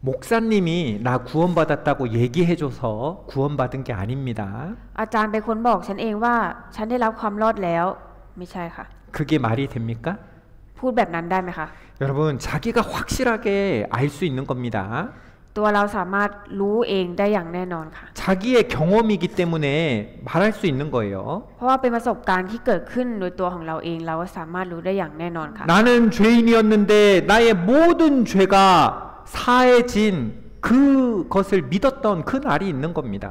목사님이 나 구원받았다고 얘기해줘서 구원받은 게 아닙니다. อาจารย์เป็นคนบอกฉันเองว่าฉันได้รับความรอดแล้วไม่ใช่ค่ะ 그게 말이 됩니까? พูดแบบนั้นได้ไหมคะ 여러분 자기가 확실하게 알 수 있는 겁니다. ตัวเราสามารถรู้เองได้อย่างแน่นอนค่ะ 자기의 경험이기 때문에 말할 수 있는 거예요. เพราะว่าเป็นประสบการณ์ที่เกิดขึ้นโดยตัวของเราเองเราก็สามารถรู้ได้อย่างแน่นอนค่ะ 나는 죄인이었는데 나의 모든 죄가 사해진 그것을 믿었던 그 날이 있는 겁니다.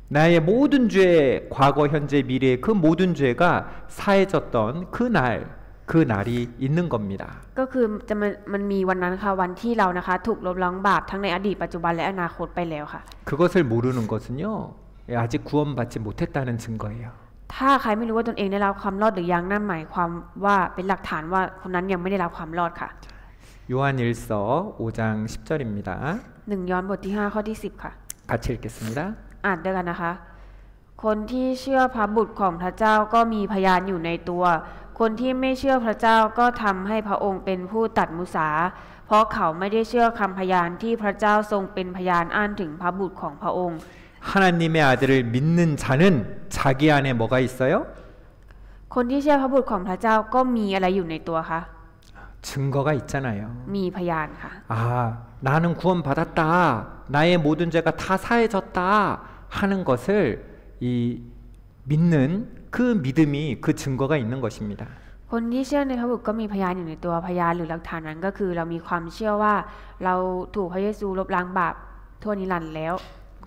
나의 모든 죄, 과거, 현재, 미래 그 모든 죄가 사해졌던 그 날이 있는 겁니다. ก็คือมันมีวันนั้นค่ะวันที่เรานะคะถูกลบล้างบาปทั้งในอดีตปัจจุบันและอนาคตไปแล้วค่ะ 그것을 모르는 것은요 아직 구원받지 못했다는 증거예요. ถ้าใครไม่รู้ว่าตนเองได้รับความรอดหรือยังนั่นหมายความว่าเป็นหลักฐานว่าคนนั้นยังไม่ได้รับความรอดค่ะ 요한일서 5장 10절입니다. 1 ยอห์นบทที่5ข้อที่10ค่ะ 같이 읽겠습니다. อ่านด้วยกันนะคะคนที่เชื่อพระบุตรของพระเจ้าก็มีพยานอยู่ในตัวคนที่ไม่เชื่อพระเจ้าก็ทำให้พระองค์เป็นผู้ตัดมุสา เพราะเขาไม่ได้เชื่อคำพยานที่พระเจ้าทรงเป็นพยานอ้างถึงพระบุตรของพระองค์ 하나님의 아들을 믿는 자는 자기 안에 뭐가 있어요? คนที่เชื่อพระบุตรของพระเจ้าก็มีอะไรอยู่ในตัวคะ 증거가 있잖아요. มีพยานค่ะ 아, 나는 구원받았다. 나의 모든 죄가 다 사해졌다 하는 것을 이 믿는 그 믿음이 그 증거가 있는 것입니다. คนที่เชื่อในพระบุตรก็มีพยานอยู่ในตัวพยานหรือหลักฐานนั้นก็คือเรามีความเชื่อว่าเราถูกพระเยซูลบล้างบาปทั่วนิรันดร์แล้ว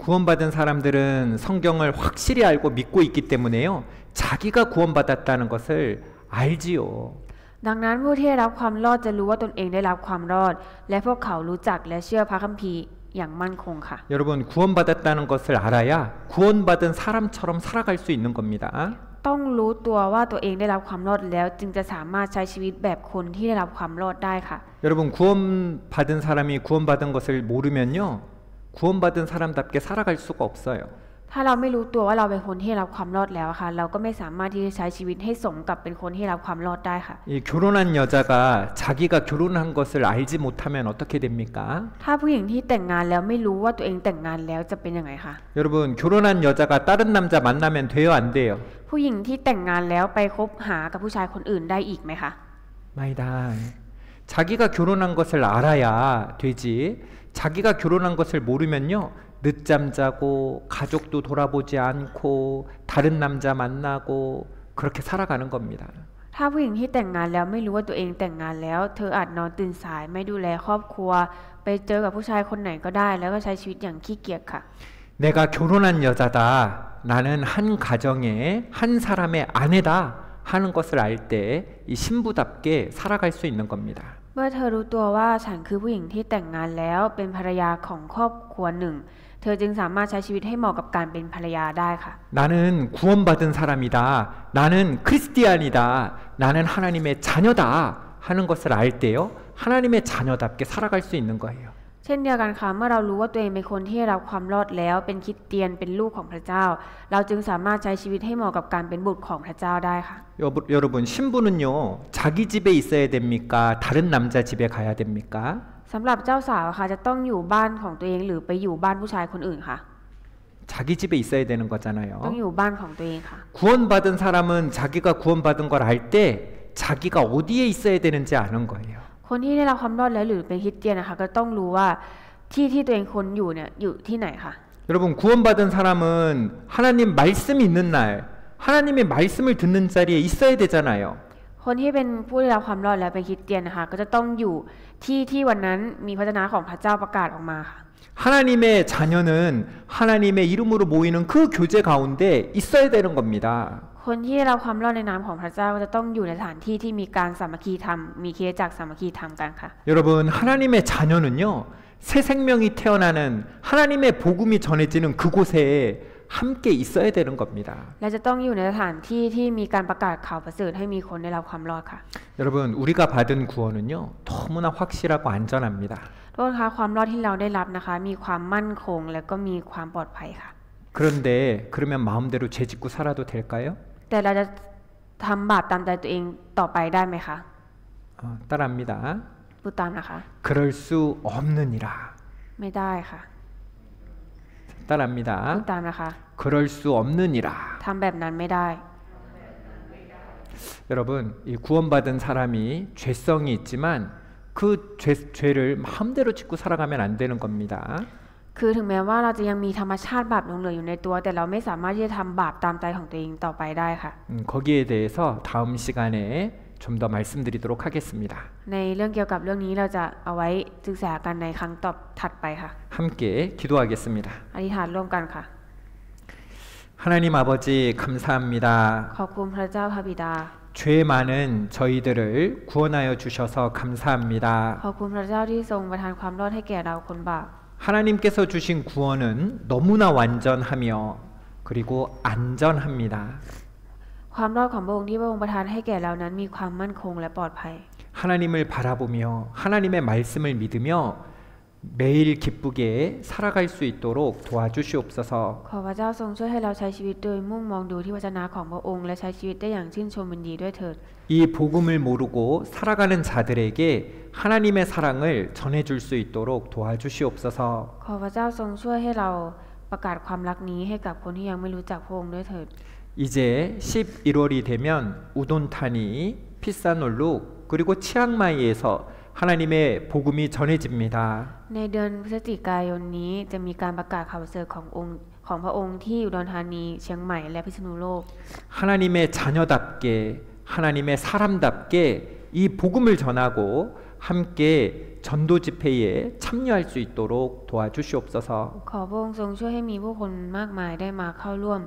구원받은 사람들은 성경을 확실히 알고 믿고 있기 때문에요. 자기가 구원받았다는 것을 알지요. ดังนั้นผู้ที่ได้รับความรอดจะรู้ว่าตนเองได้รับความรอดและพวกเขารู้จักและเชื่อพระคัมภีร์อย่างมั่นคงค่ะ 여러분 구원받았다는 것을 알아야 구원받은 사람처럼 살아갈 수 있는 겁니다. ต้องรู้ตัวว่าตัวเองได้รับความรอดแล้วจึงจะสามารถใช้ชีวิตแบบคนที่ได้รับความรอดได้ค่ะ 여러분 구원받은 사람이 구원받은 것을 모르면요. 구원받은 사람답게 살아갈 수가 없어요. ถ้าเราไม่รู้ตัวว่าเราเป็นคนที่รับความรอดแล้วค่ะเราก็ไม่สามารถที่จะใช้ชีวิตให้สมกับเป็นคนที่รับความรอดได้ค่ะ 이 결혼한 여자가 자기가 결혼한 것을 알지 못하면 어떻게 됩니까? ถ้าผู้หญิงที่แต่งงานแล้วไม่รู้ว่าตัวเองแต่งงานแล้วจะเป็นยังไงคะ 여러분 결혼한 여자가 다른 남자 만나면 돼요, 안 돼요? ผู้หญิงที่แต่งงานแล้วไปคบหากับผู้ชายคนอื่นได้อีกไหมคะ 마이다. 자기가 결혼한 것을 알아야 되지. 자기가 결혼한 것을 모르면요. 늦잠 자고 가족도 돌아보지 않고 다른 남자 만나고 그렇게 살아가는 겁니다. ถ้าผู้หญิงที่แต่งงานแล้วไม่รู้ว่าตัวเองแต่งงานแล้วเธออาจนอนตื่นสายไม่ดูแลครอบครัวไปเจอกับผู้ชายคนไหนก็ได้แล้วก็ใช้ชีวิตอย่างขี้เกียจค่ะ 내가 결혼한 여자다. 나는 한 가정의 한 사람의 아내다 하는 것을 알 때 이 신부답게 살아갈 수 있는 겁니다. เมื่อเธอรู้ตัวว่าฉันคือผู้หญิงที่แต่งงานแล้วเป็นภรรยาของครอบครัวหนึ่งเธอจึงสามารถใช้ชีวิตให้เหมาะกับการเป็นภรรยาได้ค่ะ 나는 구원받은 사람이다. 나는 크리스티안이다. 나는 하나님의 자녀다 하는 것을 알 때요. 하나님의 자녀답게 살아갈 수 있는 거예요. เช่นเดียวกันค่ะเมื่อเรารู้ว่าตัวเองเป็นคนที่รับความรอดแล้วเป็นคริสเตียนเป็นลูกของพระเจ้าเราจึงสามารถใช้ชีวิตให้เหมาะกับการเป็นบุตรของพระเจ้าได้ค่ะ 여러분 신부는요. 자기 집에 있어야 됩니까? 다른 남자 집에 가야 됩니까? สำหรับเจ้าสาวค่ะจะต้องอยู่บ้านของตัวเองหรือไปอยู่บ้านผู้ชายคนอื่นค่ะ 자기 집에 있어야 되는 ต้อง 거잖아요. อยู่บ้านของตัวเองค่ะ 구원받은 사람은 자기가 구원받은 걸 알 때 자기가 어디에 있어야 되는지 아는 거예요. คนที่ได้รับความรอดแล้วหรือเป็นคริสเตียนนะคะก็ต้องรู้ว่าที่ตัวเองคนอยู่เนี่ยอยู่ที่ไหนค่ะ 여러분 구원받은 사람은 하나님 말씀이 있는 날 하나님의 말씀을 듣는 자리에 있어야 되잖아요. คนที่เป็นผู้ได้รับความรอดแล้วเป็นคริสเตียนนะคะก็จะต้องอยู่ที่วันนั้นมีพระวจนะของพระเจ้าประกาศออกมาค่ะ 하나님의 자녀는 하나님의 이름으로 모이는 그 교제 가운데 있어야 되는 겁니다. คนที่ได้รับความรอดในนามของพระเจ้าก็จะต้องอยู่ในสถานที่ที่มีการสามัคคีธรรมมีคริสตจักรสามัคคีธรรมกันค่ะ 여러분 하나님의 자녀는요. 새 생명이 태어나는 하나님의 복음이 전해지는 그곳에 함께 있어야 되는 겁니다. และจะต้องอยู่ในสถานที่ที่มีการประกาศข่าวประเสริฐให้มีคนได้รับความรอดค่ะ 여러분 우리가 받은 구원은요. 너무나 확실하고 안전합니다. โทษค่ะความรอดที่เราได้รับนะคะมีความมั่นคงและก็มีความปลอดภัยค่ะ 그런데 그러면 마음대로 죄 짓고 살아도 될까요? แต่เราจะทำบาปตามใจตัวเองต่อไปได้ไหมคะ 따라합니다. พูดตามนะคะ 그럴 수 없느니라. ไม่ได้ค่ะ 따라합니다. พูดตามนะคะ 그럴 수 없느니라. ทำแบบนั้นไม่ได้ 여러분 이 구원받은 사람이 죄성이 있지만 그 죄를 마음대로 짓고 살아가면 안 되는 겁니다. คือถึงแม้ว่าเราจะยังมีธรรมชาติบาปหลงเหลืออยู่ในตัวแต่เราไม่สามารถที่จะทำบาปตามใจของตัวเองต่อไปได้ค่ะ 거기에 대해서 다음 시간에 좀 더 말씀드리도록 하겠습니다. ในเรื่องเกี่ยวกับเรื่องนี้เราจะเอาไว้ศึกษากันในครั้งต่อถัดไปค่ะ 함께 기도하겠습니다. อธิษฐานร่วมกันค่ะ 하나님 아버지 감사합니다. ขอบคุณพระเจ้าพระบิดา 죄 많은 저희들을 구원하여 주셔서 감사합니다. ขอบคุณพระเจ้าที่ทรงประทานความรอดให้แก่เราคนบาป 하나님께서 주신 구원은 너무나 완전하며 그리고 안전합니다. ความรอดของพระองค์ที่พระองค์ประทานให้แก่เรานั้นมีความมั่นคงและปลอดภัย 하나님을 바라보며 하나님의 말씀을 믿으며 매일 기쁘게 살아갈 수 있도록 도와주시옵소서. ขอพระเจ้าทรงช่วยให้เราใช้ชีวิตโดยมุ่งมองดูที่พระวจนะของพระองค์และใช้ชีวิตได้อย่างชื่นชมยินดีด้วยเถิด 이 복음을 모르고 살아가는 자들에게 하나님의 사랑을 전해줄 수 있도록 도와주시옵소서. ขอพระเจ้าทรงช่วยให้เราประกาศความรักนี้ให้กับคนที่ยังไม่รู้จักพระองค์ด้วยเถิด 이제 11월이 되면 우돈타니, 피사놀룩 그리고 치앙마이에서 하나님의 복음이 전해집니다. ในเดือนพฤศจิกายนนี้จะมีการประกาศข่าวประเสริฐของพระองค์ที่อุดรธานีเชียงใหม่และพิษณุโลก 하나님의 자녀답게 하나님의 사람답게 이 복음을 전하고 함께 전도 집회에 참여할 수 있도록 도와주시옵소서. ขอพระองค์ทรงช่วยให้มีผู้คนมากมายได้มาเข้าร่วม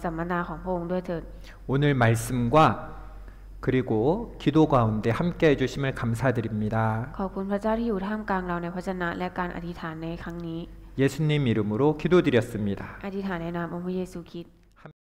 สัมมนาของพระองค์ด้วยเถิด 오늘 말씀과 그리고 기도 가운데 함께 해주심을 감사드립니다. ขอบคุณพระเจ้าที่อยู่ท่ามกลางเราในพระวจนะและการอธิษฐานในครั้งนี้ 예수님 이름으로 기도드렸습니다. อธิษฐานในนามองค์พระเยซูคริสต์